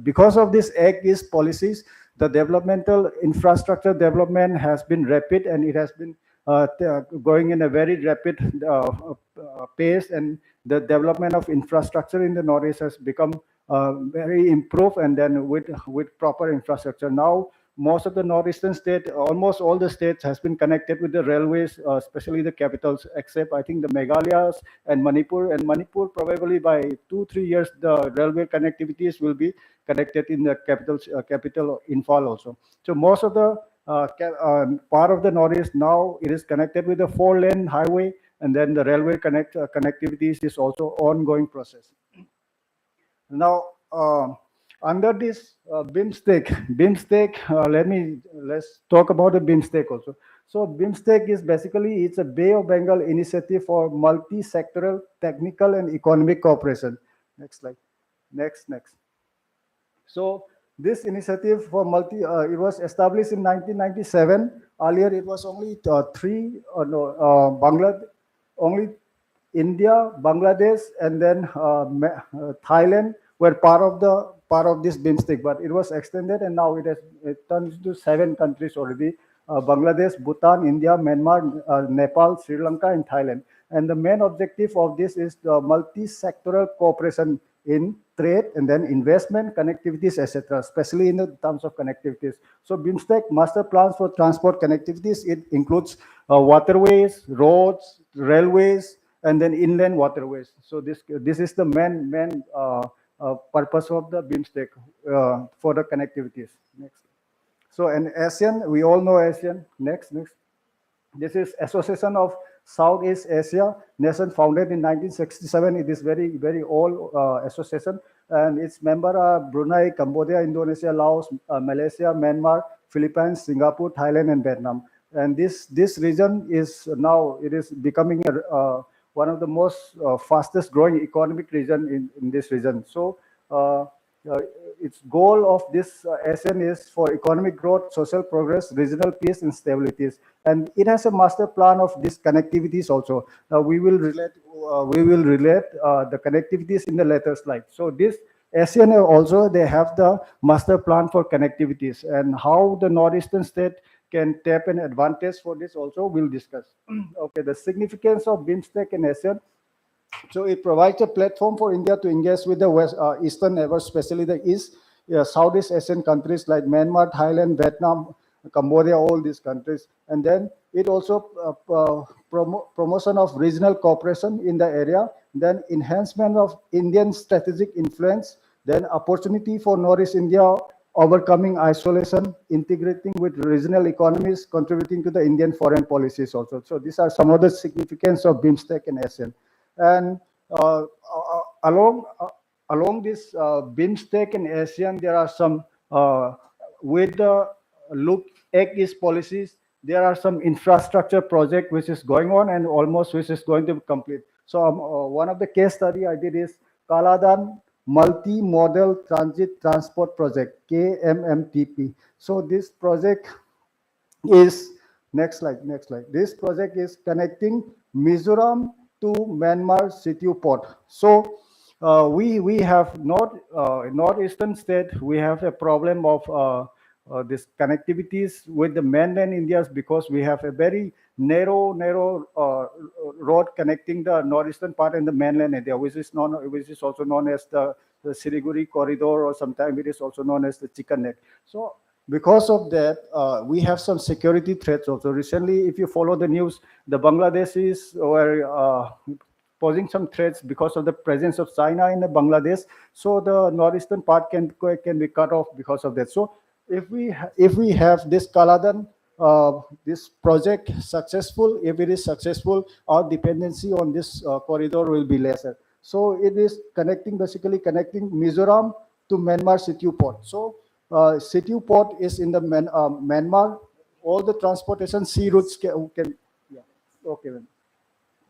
Because of this Act East policies, the developmental infrastructure development has been rapid, and it has been going in a very rapid pace, and the development of infrastructure in the Northeast has become very improved, and then with proper infrastructure. Now most of the northeastern state, almost all the states has been connected with the railways, especially the capitals, except I think the Meghalaya's and Manipur. And Manipur, probably by 2-3 years, the railway connectivities will be connected in the capital Imphal also. So most of the part of the Northeast now it is connected with the 4-lane highway, and then the railway connectivities is also ongoing process. Now, under this BIMSTEC, let's talk about the BIMSTEC also. So BIMSTEC is basically, it's a Bay of Bengal initiative for multi-sectoral technical and economic cooperation. Next slide. Next. So this initiative for it was established in 1997. Earlier it was only only India, Bangladesh, and then Thailand were part of this BIMSTEC, but it was extended and now it turned into 7 countries already: Bangladesh, Bhutan, India, Myanmar, Nepal, Sri Lanka, and Thailand. And the main objective of this is the multi-sectoral cooperation in trade and then investment, connectivities, etc., especially in the terms of connectivities. So BIMSTEC master plans for transport connectivities, it includes waterways, roads, railways, and then inland waterways. So this is the main purpose of the BIMSTEC for the connectivities. Next. So in ASEAN, we all know ASEAN. Next. This is Association of Southeast Asia, nation founded in 1967. It is very old association, and its member are Brunei, Cambodia, Indonesia, Laos, Malaysia, Myanmar, Philippines, Singapore, Thailand, and Vietnam. And this region is now becoming one of the most fastest growing economic region in this region. So its goal of this ASEAN is for economic growth, social progress, regional peace, and stabilities. And it has a master plan of these connectivities also. We will relate the connectivities in the later slide. So this ASEAN also, they have the master plan for connectivities, and how the northeastern state can tap an advantage for this also we'll discuss. Okay, the significance of BIMSTEC in ASEAN. So it provides a platform for India to engage with the eastern neighbors, especially the Southeast Asian countries like Myanmar, Thailand, Vietnam, Cambodia, all these countries. And then it also promotion of regional cooperation in the area, then enhancement of Indian strategic influence, then opportunity for Northeast India overcoming isolation, integrating with regional economies, contributing to the Indian foreign policies also. So these are some of the significance of BIMSTEC in ASEAN. And along this BIMSTEC in ASEAN, there are some, with the look at these policies, there are some infrastructure project which is going on and almost which is going to be complete. So one of the case study I did is Kaladan Multi-Model Transit Transport Project, KMMTP. So this project is, next slide. This project is connecting Mizoram to Myanmar Situ Port. So we have northeastern state, we have a problem of this connectivities with the mainland India, because we have a very narrow road connecting the northeastern part and the mainland India, which is also known as the Siliguri corridor, or sometimes it is also known as the chicken neck. So because of that, we have some security threats also. Recently, if you follow the news, the Bangladeshis were posing some threats because of the presence of China in Bangladesh. So the northeastern part can be cut off because of that. So if we have this Kaladan, this project successful, if it is successful, our dependency on this corridor will be lesser. So it is basically connecting Mizoram to Myanmar Situ Port. So Situ Port is in the Myanmar. All the transportation sea routes can yeah, okay.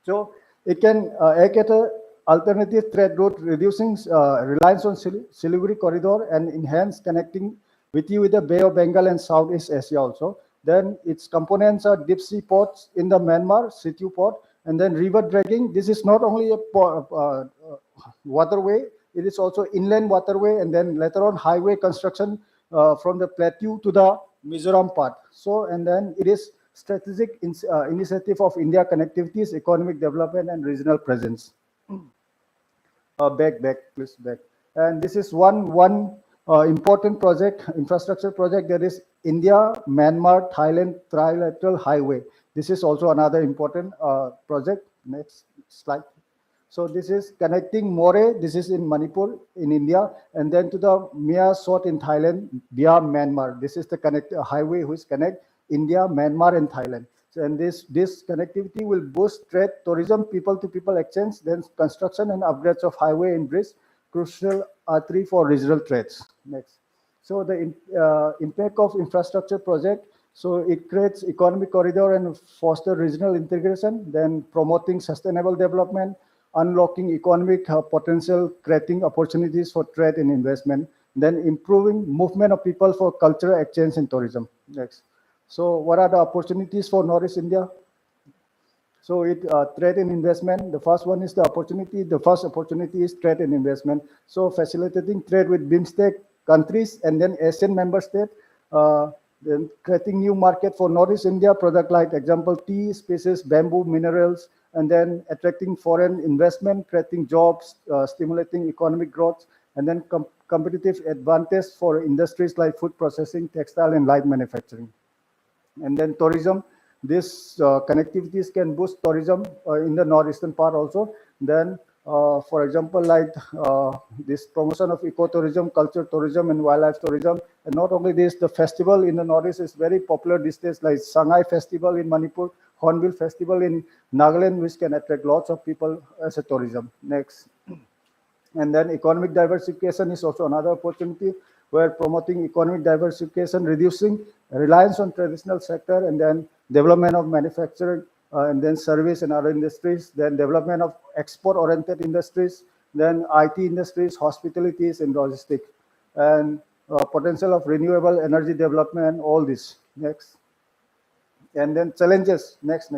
So it can act as an alternative trade route, reducing reliance on Siliguri corridor and enhance connecting with the Bay of Bengal and Southeast Asia also. Then its components are deep sea ports in the Myanmar Situ Port, and then river dragging. This is not only a waterway, it is also inland waterway, and then later on highway construction from the plateau to the Mizoram part. So, and then it is strategic initiative of India connectivities, economic development, and regional presence. Please back. And this is one important project, infrastructure project, that is India, Myanmar, Thailand trilateral highway. This is also another important project. Next slide. So this is connecting More, this is in Manipur in India, and then to the Mia Sot in Thailand via Myanmar. This is the highway which connect India, Myanmar, and Thailand. So, and this connectivity will boost trade, tourism, people-to-people exchange, then construction and upgrades of highway and bridge, crucial artery for regional trades. Next. So the impact of infrastructure project. So it creates economic corridor and foster regional integration, then promoting sustainable development, unlocking economic potential, creating opportunities for trade and investment, then improving movement of people for cultural exchange and tourism. Next. So what are the opportunities for Northeast India? So trade and investment, the first one is the opportunity. The first opportunity is trade and investment. So facilitating trade with BIMSTEC countries and then ASEAN member state, then creating new market for Northeast India, product like example tea, spices, bamboo, minerals, and then attracting foreign investment, creating jobs, stimulating economic growth, and then competitive advantage for industries like food processing, textile, and light manufacturing. And then tourism, this connectivities can boost tourism in the northeastern part also. Then for example, like this promotion of ecotourism, culture tourism, and wildlife tourism. And not only this, the festival in the northeast is very popular these days, like Shanghai Festival in Manipur, Hornbill Festival in Nagaland, which can attract lots of people as a tourism. Next. And then economic diversification is also another opportunity where promoting economic diversification, reducing reliance on traditional sector, and then development of manufacturing, and then service and other industries, then development of export-oriented industries, then IT industries, hospitalities, and logistics, and potential of renewable energy development, all this. Next. And then challenges, next.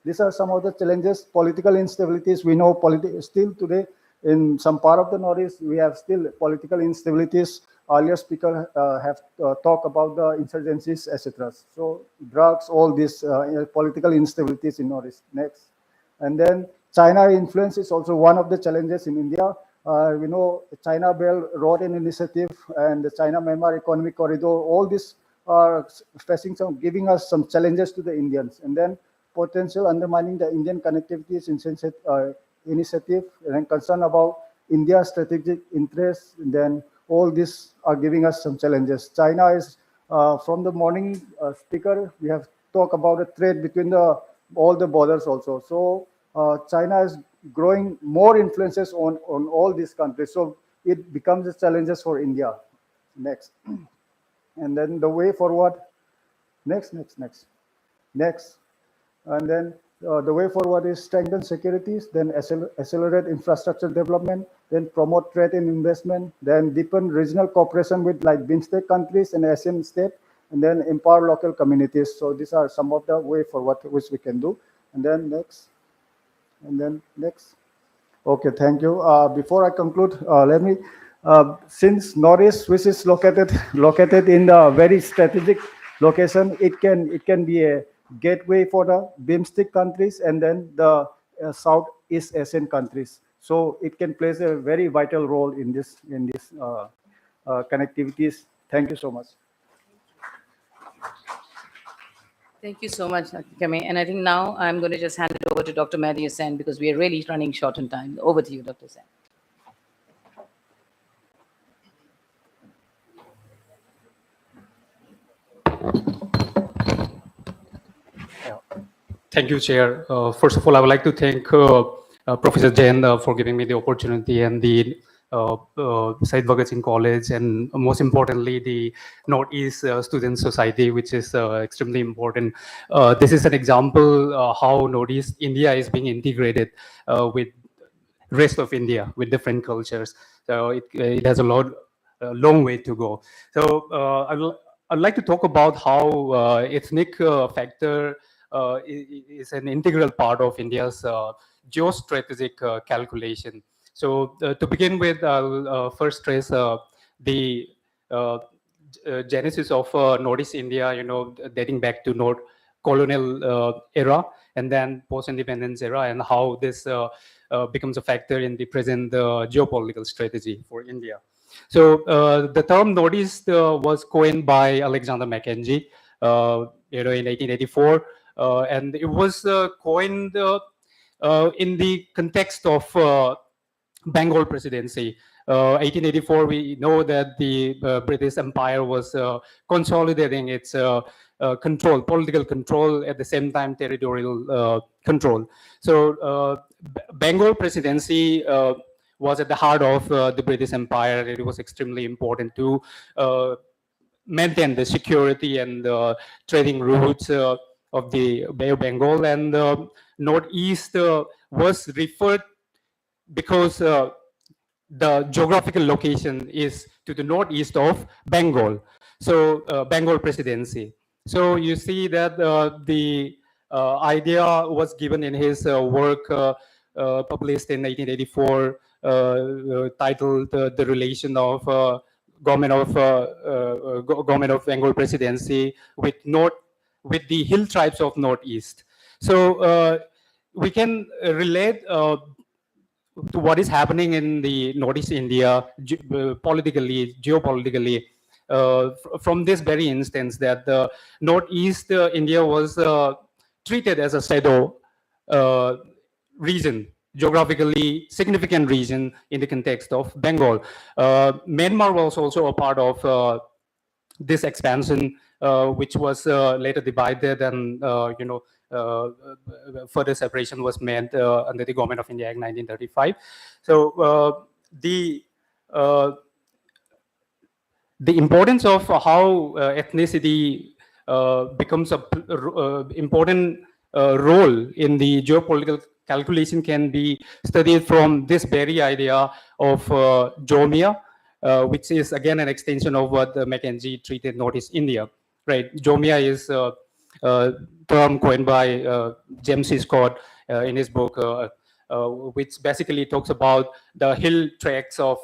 These are some of the challenges. Political instabilities, we know still today in some part of the Northeast, we have still political instabilities. Earlier speaker have talked about the insurgencies, etc. So drugs, all these political instabilities in Northeast. Next. And then China influence is also one of the challenges in India. We know China Belt Road Initiative and the China-Myanmar Economic Corridor, all these are facing giving us some challenges to the Indians. And then potential undermining the Indian connectivity initiative, and concern about India's strategic interests. And then all these are giving us some challenges. China is, from the morning speaker, we have talked about a trade between all the borders also. So China is growing more influences on all these countries. So it becomes a challenges for India. Next. And then the way forward. Next. And then the way forward is strengthen securities, then accelerate infrastructure development, then promote trade and investment, then deepen regional cooperation with like BIMSTEC countries and ASEAN state, and then empower local communities. So these are some of the way forward which we can do. And then next. Okay, thank you. Before I conclude, let me, since Northeast, which is located in the very strategic location, it can be a gateway for the BIMSTEC countries and then the Southeast Asian countries. So it can play a very vital role in this connectivities. Thank you so much. Thank you so much, Dr. Kame. And I think now I'm going to just hand it over to Dr. Mehdi Hussain because we are really running short on time. Over to you, Dr. Hussain. Thank you, Chair. First of all, I would like to thank Professor Jain for giving me the opportunity, and the Syed Bhagat Singh College, and most importantly, the Northeast Student Society, which is extremely important. This is an example how Northeast India is being integrated with rest of India, with different cultures. So it has a long way to go. So I'd like to talk about how ethnic factor is an integral part of India's geostrategic calculation. So to begin with, I'll first stress the genesis of Northeast India, dating back to colonial era and then post-independence era, and how this becomes a factor in the present geopolitical strategy for India. So the term Northeast was coined by Alexander Mackenzie, in 1884. And it was coined in the context of Bengal presidency. 1884, we know that the British Empire was consolidating its political control, at the same time territorial control. So Bengal presidency was at the heart of the British Empire. It was extremely important to maintain the security and trading routes of the Bay of Bengal, and Northeast was referred because the geographical location is to the northeast of Bengal. So Bengal presidency. So you see that the idea was given in his work published in 1884, titled "The Relation of Government of Bengal Presidency with the hill tribes of Northeast." So we can relate to what is happening in the Northeast India politically, geopolitically, from this very instance that the Northeast India was treated as a shadow region, geographically significant region in the context of Bengal. Myanmar was also a part of this expansion, which was later divided, and further separation was made under the Government of India Act 1935. So uh, the importance of how ethnicity becomes a important role in the geopolitical calculation can be studied from this very idea of Jomia, which is again an extension of what Mackenzie treated Northeast India. Right, Jomia is a term coined by James C. Scott in his book, which basically talks about the hill tracts of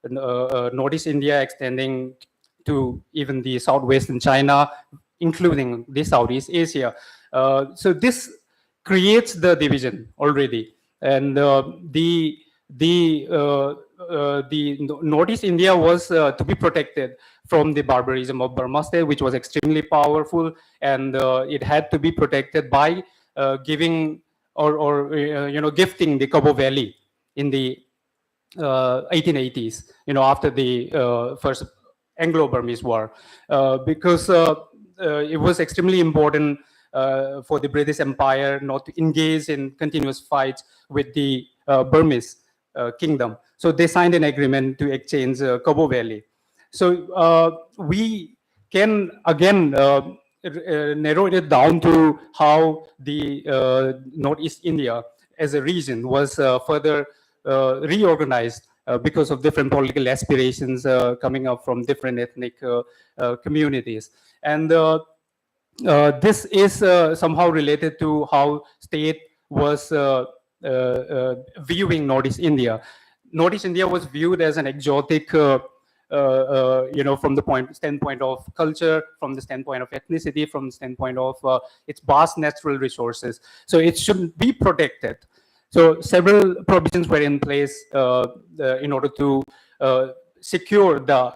Northeast India extending to even the southwestern China, including the Southeast Asia. So this creates the division already, and the Northeast India was to be protected from the barbarism of Burma state, which was extremely powerful, and it had to be protected by giving or gifting the Cabo Valley in the 1880s, after the first Anglo-Burmese War, because it was extremely important for the British Empire not to engage in continuous fights with the Burmese kingdom. So they signed an agreement to exchange Cabo Valley. So we can again narrow it down to how the Northeast India as a region was further reorganized because of different political aspirations coming up from different ethnic communities. And this is somehow related to how state was viewing Northeast India. Northeast India was viewed as an exotic, from the standpoint of culture, from the standpoint of ethnicity, from the standpoint of its vast natural resources. So it should be protected. So several provisions were in place in order to secure the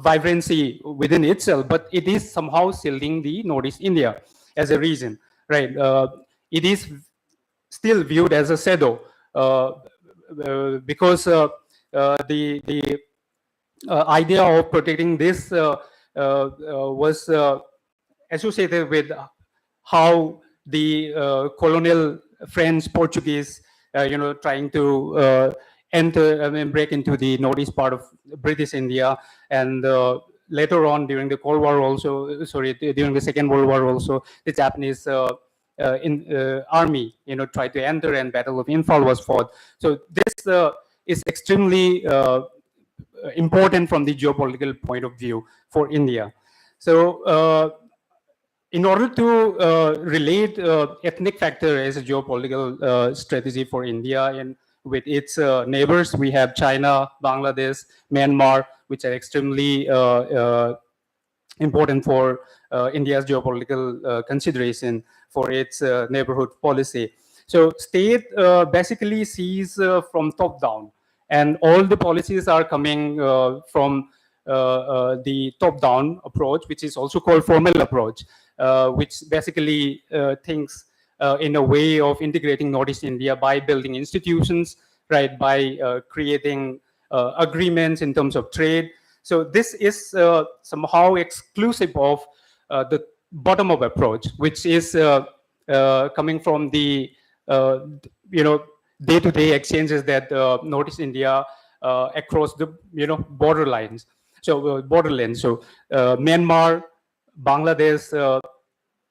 vibrancy within itself, but it is somehow shielding the Northeast India as a region, right? It is still viewed as a shadow because the idea of protecting this was associated with how the colonial French, Portuguese, trying to break into the northeast part of British India, and later on during the Cold War also, during the Second World War also, the Japanese army, tried to enter, and Battle of Imphal was fought. So this is extremely important from the geopolitical point of view for India. So in order to relate ethnic factor as a geopolitical strategy for India and with its neighbors, we have China, Bangladesh, Myanmar, which are extremely important for India's geopolitical consideration for its neighborhood policy. So state basically sees from top down, and all the policies are coming from the top-down approach, which is also called formal approach, which basically thinks in a way of integrating Northeast India by building institutions, right, by creating agreements in terms of trade. So this is somehow exclusive of the bottom-up approach, which is coming from the day-to-day exchanges that Northeast India across the borderlines. So borderlands. So Myanmar, Bangladesh,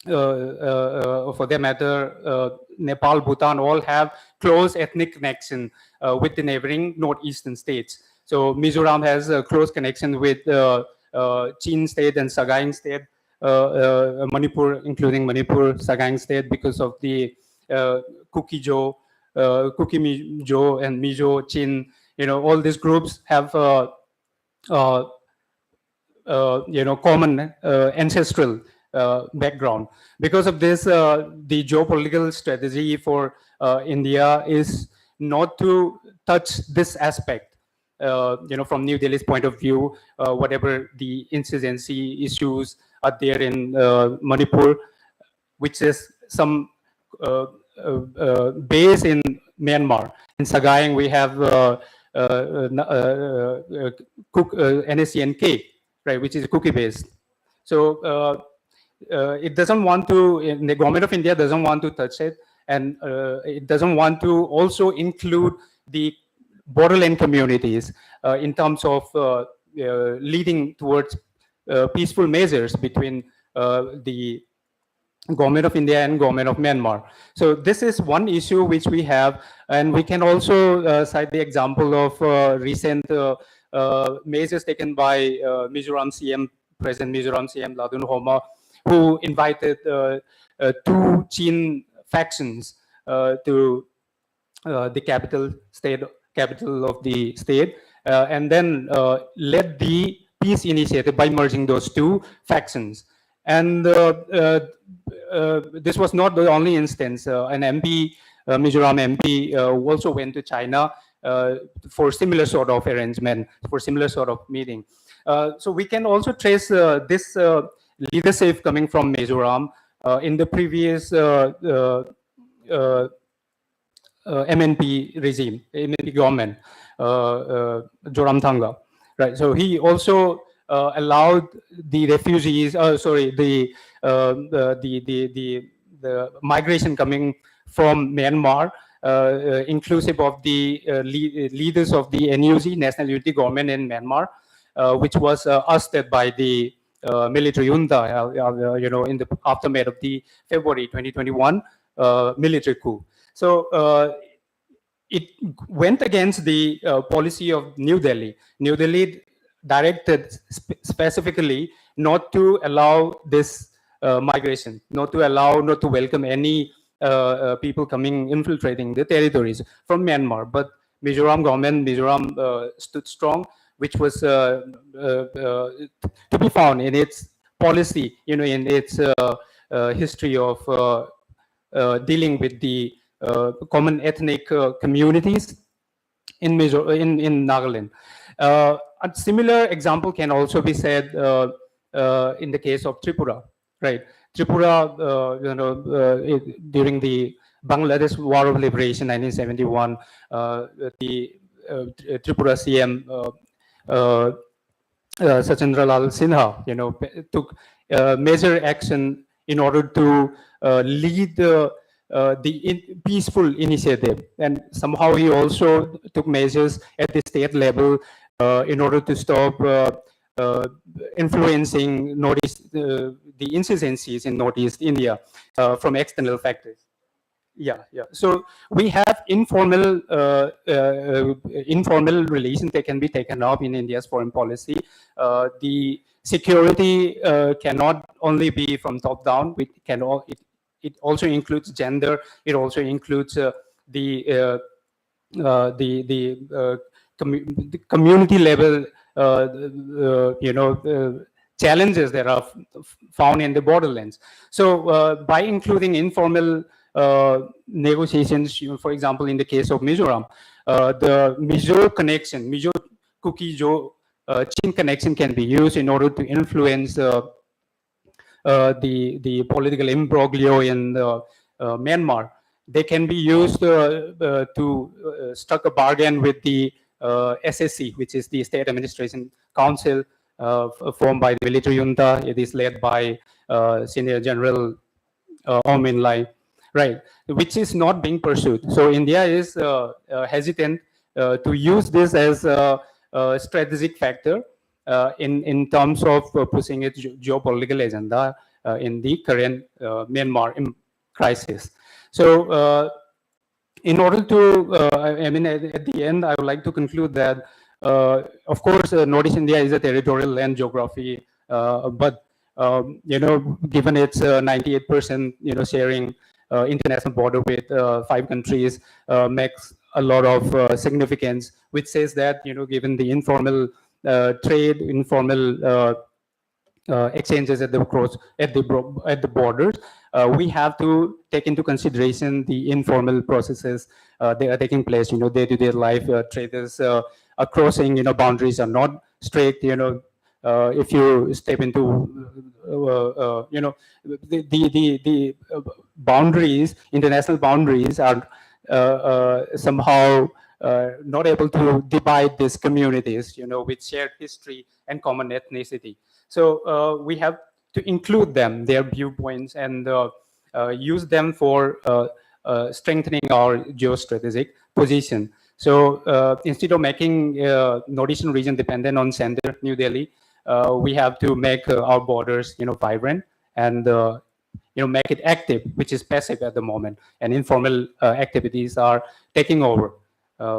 for that matter, Nepal, Bhutan, all have close ethnic connection with the neighboring northeastern states. So Mizoram has a close connection with Chin state and Sagaing state. Manipur, including Manipur, Sagaing State, because of the Kuki-Jo, Kuki-Mizo, and Mizo, Chin. All these groups have common ancestral background. Because of this, the geopolitical strategy for India is not to touch this aspect. From New Delhi's point of view, whatever the insurgency issues are there in Manipur, which is some base in Myanmar. In Sagaing, we have NSCNK, right, which is cookie based. So it doesn't want to, the government of India doesn't want to touch it, and it doesn't want to also include the borderland communities in terms of leading towards peaceful measures between the government of India and government of Myanmar. So this is one issue which we have, and we can also cite the example of recent measures taken by Mizoram CM, President Mizoram CM Ladun Homa, who invited two Chin factions to the capital of the state, and then led the peace initiative by merging those two factions. And this was not the only instance. An MP, Mizoram MP, also went to China for similar sort of arrangement, for similar sort of meeting. So we can also trace this leadership coming from Mizoram in the previous MNP regime, MNP government, Joramthanga, right? So he also allowed the refugees, the migration coming from Myanmar, inclusive of the leaders of the NUG, National Unity Government in Myanmar, which was ousted by the military junta, in the aftermath of the February 2021 military coup. So it went against the policy of New Delhi. New Delhi directed specifically not to allow this migration, not to welcome any people infiltrating the territories from Myanmar. But Mizoram government, stood strong, which was to be found in its policy, in its history of dealing with the common ethnic communities in Nagaland. A similar example can also be said in the case of Tripura, right? Tripura, during the Bangladesh War of Liberation, 1971, the Tripura CM Sachendralal Sinha, took major action in order to lead the peaceful initiative, and somehow he also took measures at the state level in order to stop influencing the insurgencies in Northeast India from external factors. Yeah. So we have informal relations that can be taken up in India's foreign policy. The security cannot only be from top down. It also includes gender. It also includes the community level, challenges that are found in the borderlands. So by including informal negotiations, for example, in the case of Mizoram, the Mizo connection, Mizo Kuki-Jo Chin connection can be used in order to influence the political imbroglio in Myanmar. They can be used to struck a bargain with the SSC, which is the State Administration Council formed by the military junta. It is led by Senior General Aum Min Lai, right, which is not being pursued. So India is hesitant to use this as a strategic factor in terms of pushing its geopolitical agenda in the current Myanmar crisis. So in order to, at the end, I would like to conclude that, of course, Northeast India is a territorial land geography, but given its 98% sharing international border with 5 countries, makes a lot of significance, which says that given the informal trade, informal exchanges at the borders, we have to take into consideration the informal processes that are taking place. Day-to-day life, traders are crossing. Boundaries are not strict. If you step into the boundaries, international boundaries are somehow not able to divide these communities, with shared history and common ethnicity. So we have to include them, their viewpoints, and use them for strengthening our geostrategic position. So instead of making Northeastern region dependent on center, New Delhi, we have to make our borders, vibrant and make it active, which is passive at the moment, and informal activities are taking over.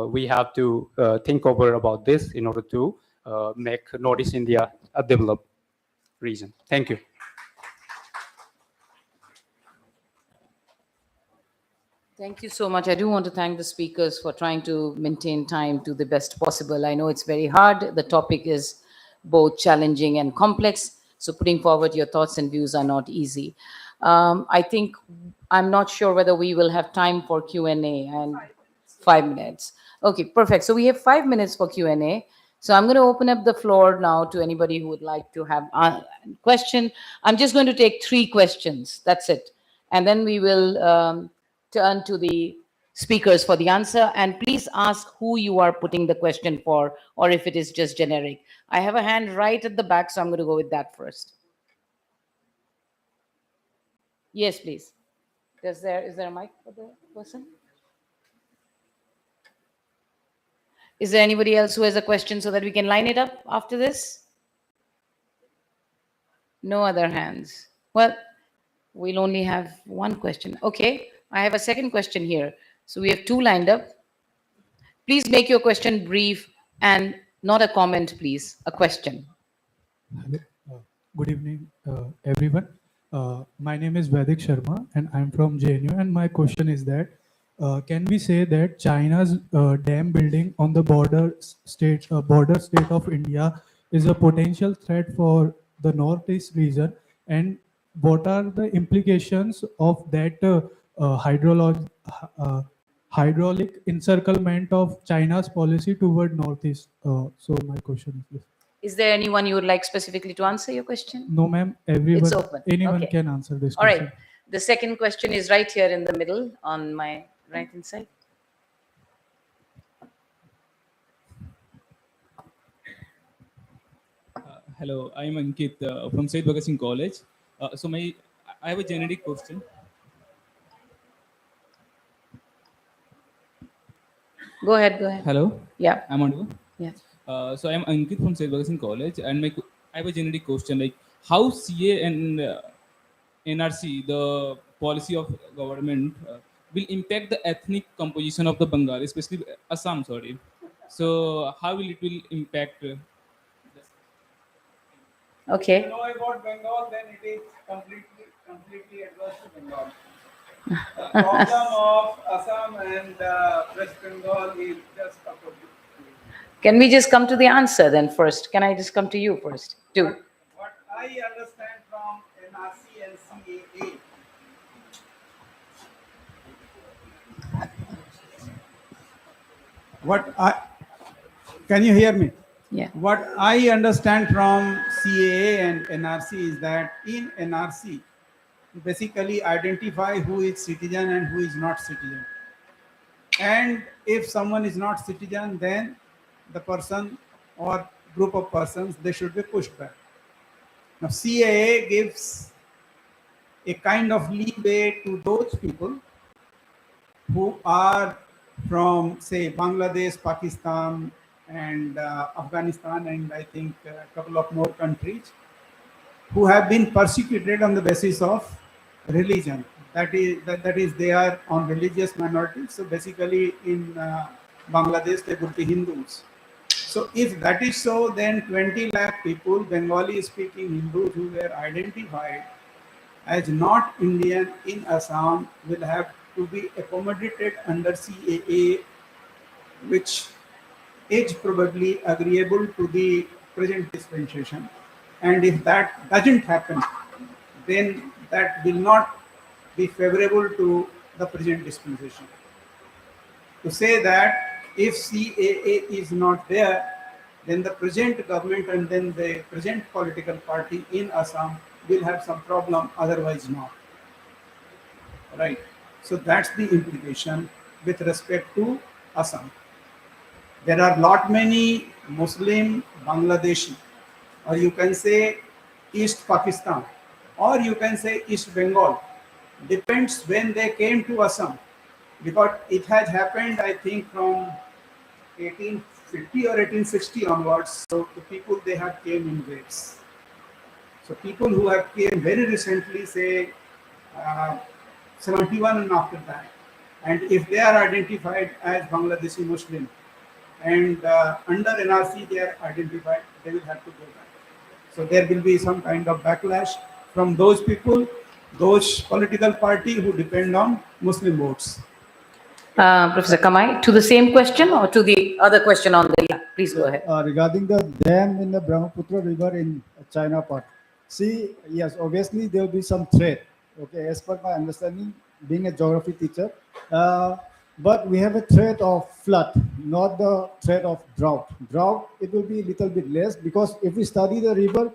We have to think over about this in order to make Northeast India a developed region. Thank you. Thank you so much. I do want to thank the speakers for trying to maintain time to the best possible. I know it's very hard. The topic is both challenging and complex. So putting forward your thoughts and views are not easy. I think I'm not sure whether we will have time for Q&A and 5 minutes. Okay, perfect. So we have 5 minutes for Q&A. So I'm going to open up the floor now to anybody who would like to have a question. I'm just going to take 3 questions. That's it. And then we will turn to the speakers for the answer. And please ask who you are putting the question for, or if it is just generic. I have a hand right at the back, so I'm going to go with that first. Yes, please. Is there a mic for the person? Is there anybody else who has a question so that we can line it up after this? No other hands. Well, we'll only have 1 question. Okay, I have a second question here. So we have 2 lined up. Please make your question brief and not a comment, please, a question. Hello. Good evening, everyone. My name is Vaidik Sharma, and I'm from JNU. And my question is that, can we say that China's dam building on the border state of India is a potential threat for the Northeast region? And what are the implications of that hydraulic encirclement of China's policy toward Northeast? So my question is this. Is there anyone you would like specifically to answer your question? No, ma'am. Everyone, It's open. anyone Okay. can answer this All question. right. The second question is right here in the middle on my right hand side. Hello, I am Ankit from Syed Bhagat Singh College. I have a generic question. Go ahead. Hello, Yeah. I'm audible. Yeah. So I am Ankit from Syed Bhagat Singh College, and I have a generic question, like how CA and NRC, the policy of government, will impact the ethnic composition of the Bengal, especially Assam. Sorry. So how will it impact? Okay. If you know about Bengal, then it is completely adverse to Bengal. The problem of Assam and West Bengal is just opposite. Can we just come to the answer then first? Can I just come to you first? Too. What I understand from NRC and CAA, can you hear me? Yeah. What I understand from CAA and NRC is that in NRC, you basically identify who is citizen and who is not citizen. And if someone is not citizen, then the person or group of persons, they should be pushed back. Now, CAA gives a kind of leeway to those people who are from, say, Bangladesh, Pakistan, and Afghanistan, and I think a couple of more countries, who have been persecuted on the basis of religion. That is they are on religious minorities. So basically in Bangladesh, they would be Hindus. So if that is so, then 20 lakh people, Bengali speaking Hindus who were identified as not Indian in Assam will have to be accommodated under CAA, which is probably agreeable to the present dispensation. And if that doesn't happen, then that will not be favorable to the present dispensation. To say that if CAA is not there, then the present government and then the present political party in Assam will have some problem, otherwise not. Right. So that's the implication with respect to Assam. There are lot many Muslim Bangladeshi, or you can say East Pakistan, or you can say East Bengal. Depends when they came to Assam, because it has happened, I think, from 1850 or 1860 onwards. So the people they have came in waves. So people who have came very recently, say 71 and after that, and if they are identified as Bangladeshi Muslim and under NRC they are identified, they will have to go back. So there will be some kind of backlash from those people, those political party who depend on Muslim votes. Professor Kamai, to the same question or to the other question on the, yeah, please go ahead. Regarding the dam in the Brahmaputra River in China part, see, yes, obviously there will be some threat. Okay, as per my understanding, being a geography teacher, but we have a threat of flood, not the threat of drought. Drought, it will be a little bit less, because if we study the river,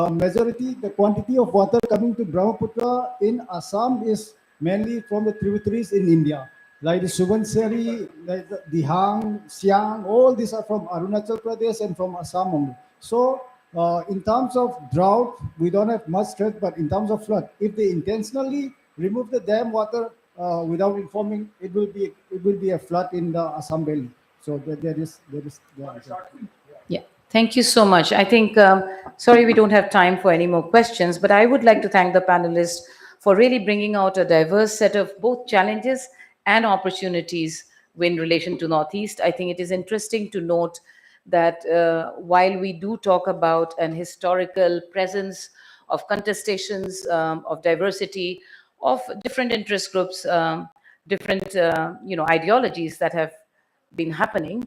majority, the quantity of water coming to Brahmaputra in Assam is mainly from the tributaries in India, like the Subansari, like the Dihang, Siang, all these are from Arunachal Pradesh and from Assam only. So in terms of drought, we don't have much threat, but in terms of flood, if they intentionally remove the dam water without informing, it will be a flood in the Assam Valley. So there is the answer. Yeah, thank you so much. I think, sorry, we don't have time for any more questions, but I would like to thank the panelists for really bringing out a diverse set of both challenges and opportunities in relation to Northeast. I think it is interesting to note that while we do talk about an historical presence of contestations, of diversity, of different interest groups, different ideologies that have been happening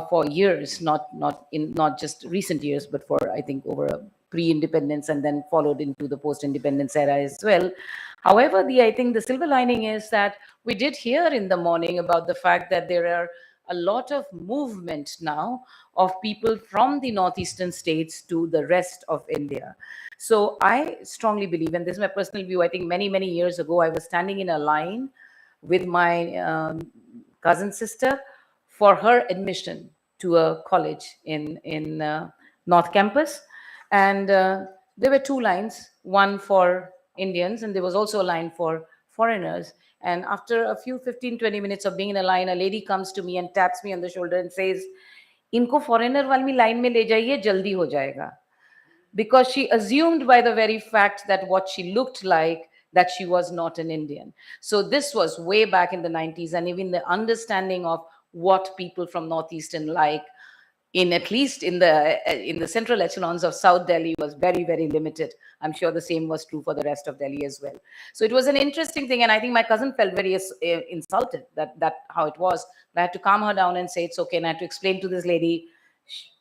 for years, not just recent years, but for, I think, over a pre-independence and then followed into the post-independence era as well. However, I think the silver lining is that we did hear in the morning about the fact that there are a lot of movement now of people from the northeastern states to the rest of India. So I strongly believe, and this is my personal view, I think many years ago, I was standing in a line with my cousin sister for her admission to a college in North Campus. And there were two lines, one for Indians, and there was also a line for foreigners. And after a few 15-20 minutes of being in a line, a lady comes to me and taps me on the shoulder and says, "Inko foreigner वाली line में ले जाइए, जल्दी हो जाएगा." Because she assumed by the very fact that what she looked like, that she was not an Indian. So this was way back in the 90s, and even the understanding of what people from Northeastern like, in at least in the central echelons of South Delhi, was very limited. I'm sure the same was true for the rest of Delhi as well. So it was an interesting thing, and I think my cousin felt very insulted that how it was. I had to calm her down and say it's okay, and I had to explain to this lady,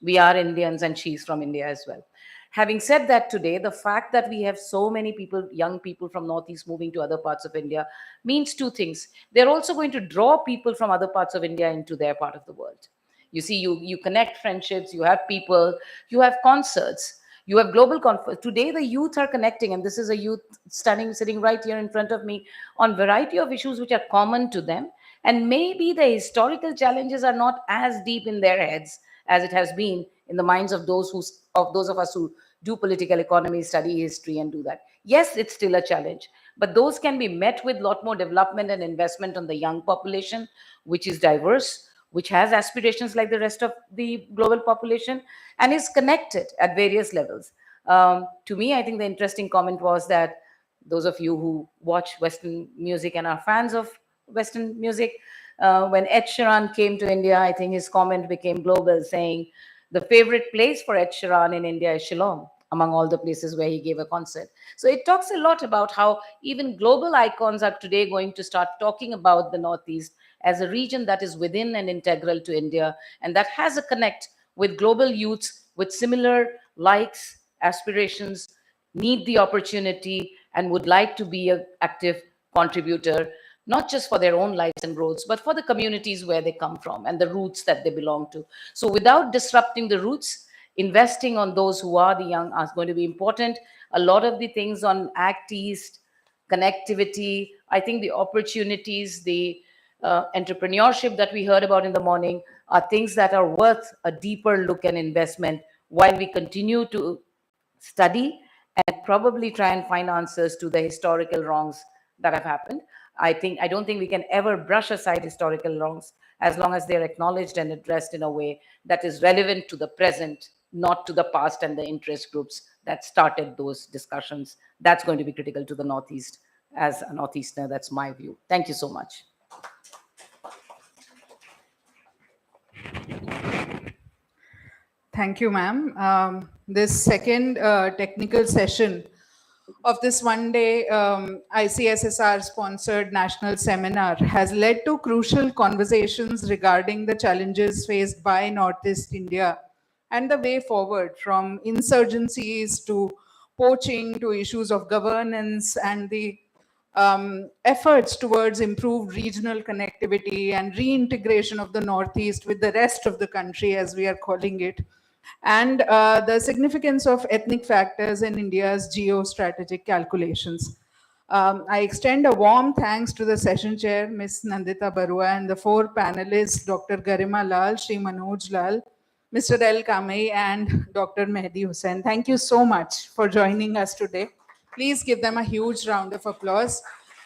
we are Indians and she's from India as well. Having said that, today, the fact that we have so many people, young people from Northeast moving to other parts of India, means two things. They're also going to draw people from other parts of India into their part of the world. You see, you connect friendships, you have people, you have concerts, you have global conference. Today, the youth are connecting, and this is a youth sitting right here in front of me, on variety of issues which are common to them. And maybe the historical challenges are not as deep in their heads as it has been in the minds of those of us who do political economy, study history, and do that. Yes, it's still a challenge, but those can be met with a lot more development and investment on the young population, which is diverse, which has aspirations like the rest of the global population, and is connected at various levels. To me, I think the interesting comment was that those of you who watch Western music and are fans of Western music, when Ed Sheeran came to India, I think his comment became global, saying, The favorite place for Ed Sheeran in India is Shillong, among all the places where he gave a concert. So it talks a lot about how even global icons are today going to start talking about the Northeast as a region that is within and integral to India, and that has a connect with global youths with similar likes, aspirations, need the opportunity, and would like to be an active contributor, not just for their own lives and growths, but for the communities where they come from and the roots that they belong to. So without disrupting the roots, investing on those who are the young are going to be important. A lot of the things on Act East, connectivity, I think the opportunities, the entrepreneurship that we heard about in the morning are things that are worth a deeper look and investment while we continue to study and probably try and find answers to the historical wrongs that have happened. I don't think we can ever brush aside historical wrongs as long as they're acknowledged and addressed in a way that is relevant to the present, not to the past and the interest groups that started those discussions. That's going to be critical to the Northeast. As a Northeasterner, that's my view. Thank you so much. Thank you, ma'am. This second technical session of this one-day ICSSR-sponsored national seminar has led to crucial conversations regarding the challenges faced by Northeast India and the way forward, from insurgencies to poaching to issues of governance and the efforts towards improved regional connectivity and reintegration of the Northeast with the rest of the country, as we are calling it, and the significance of ethnic factors in India's geostrategic calculations. I extend a warm thanks to the session chair, Ms. Nandita Barua, and the four panelists, Dr. Garima Lal, Sri Manoj Lal, Mr. L. Kamei, and Dr. Mehdi Hussain. Thank you so much for joining us today. Please give them a huge round of applause.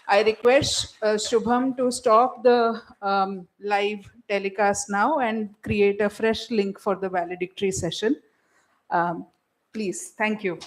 I request Shubham to stop the live telecast now and create a fresh link for the valedictory session. Please, thank you.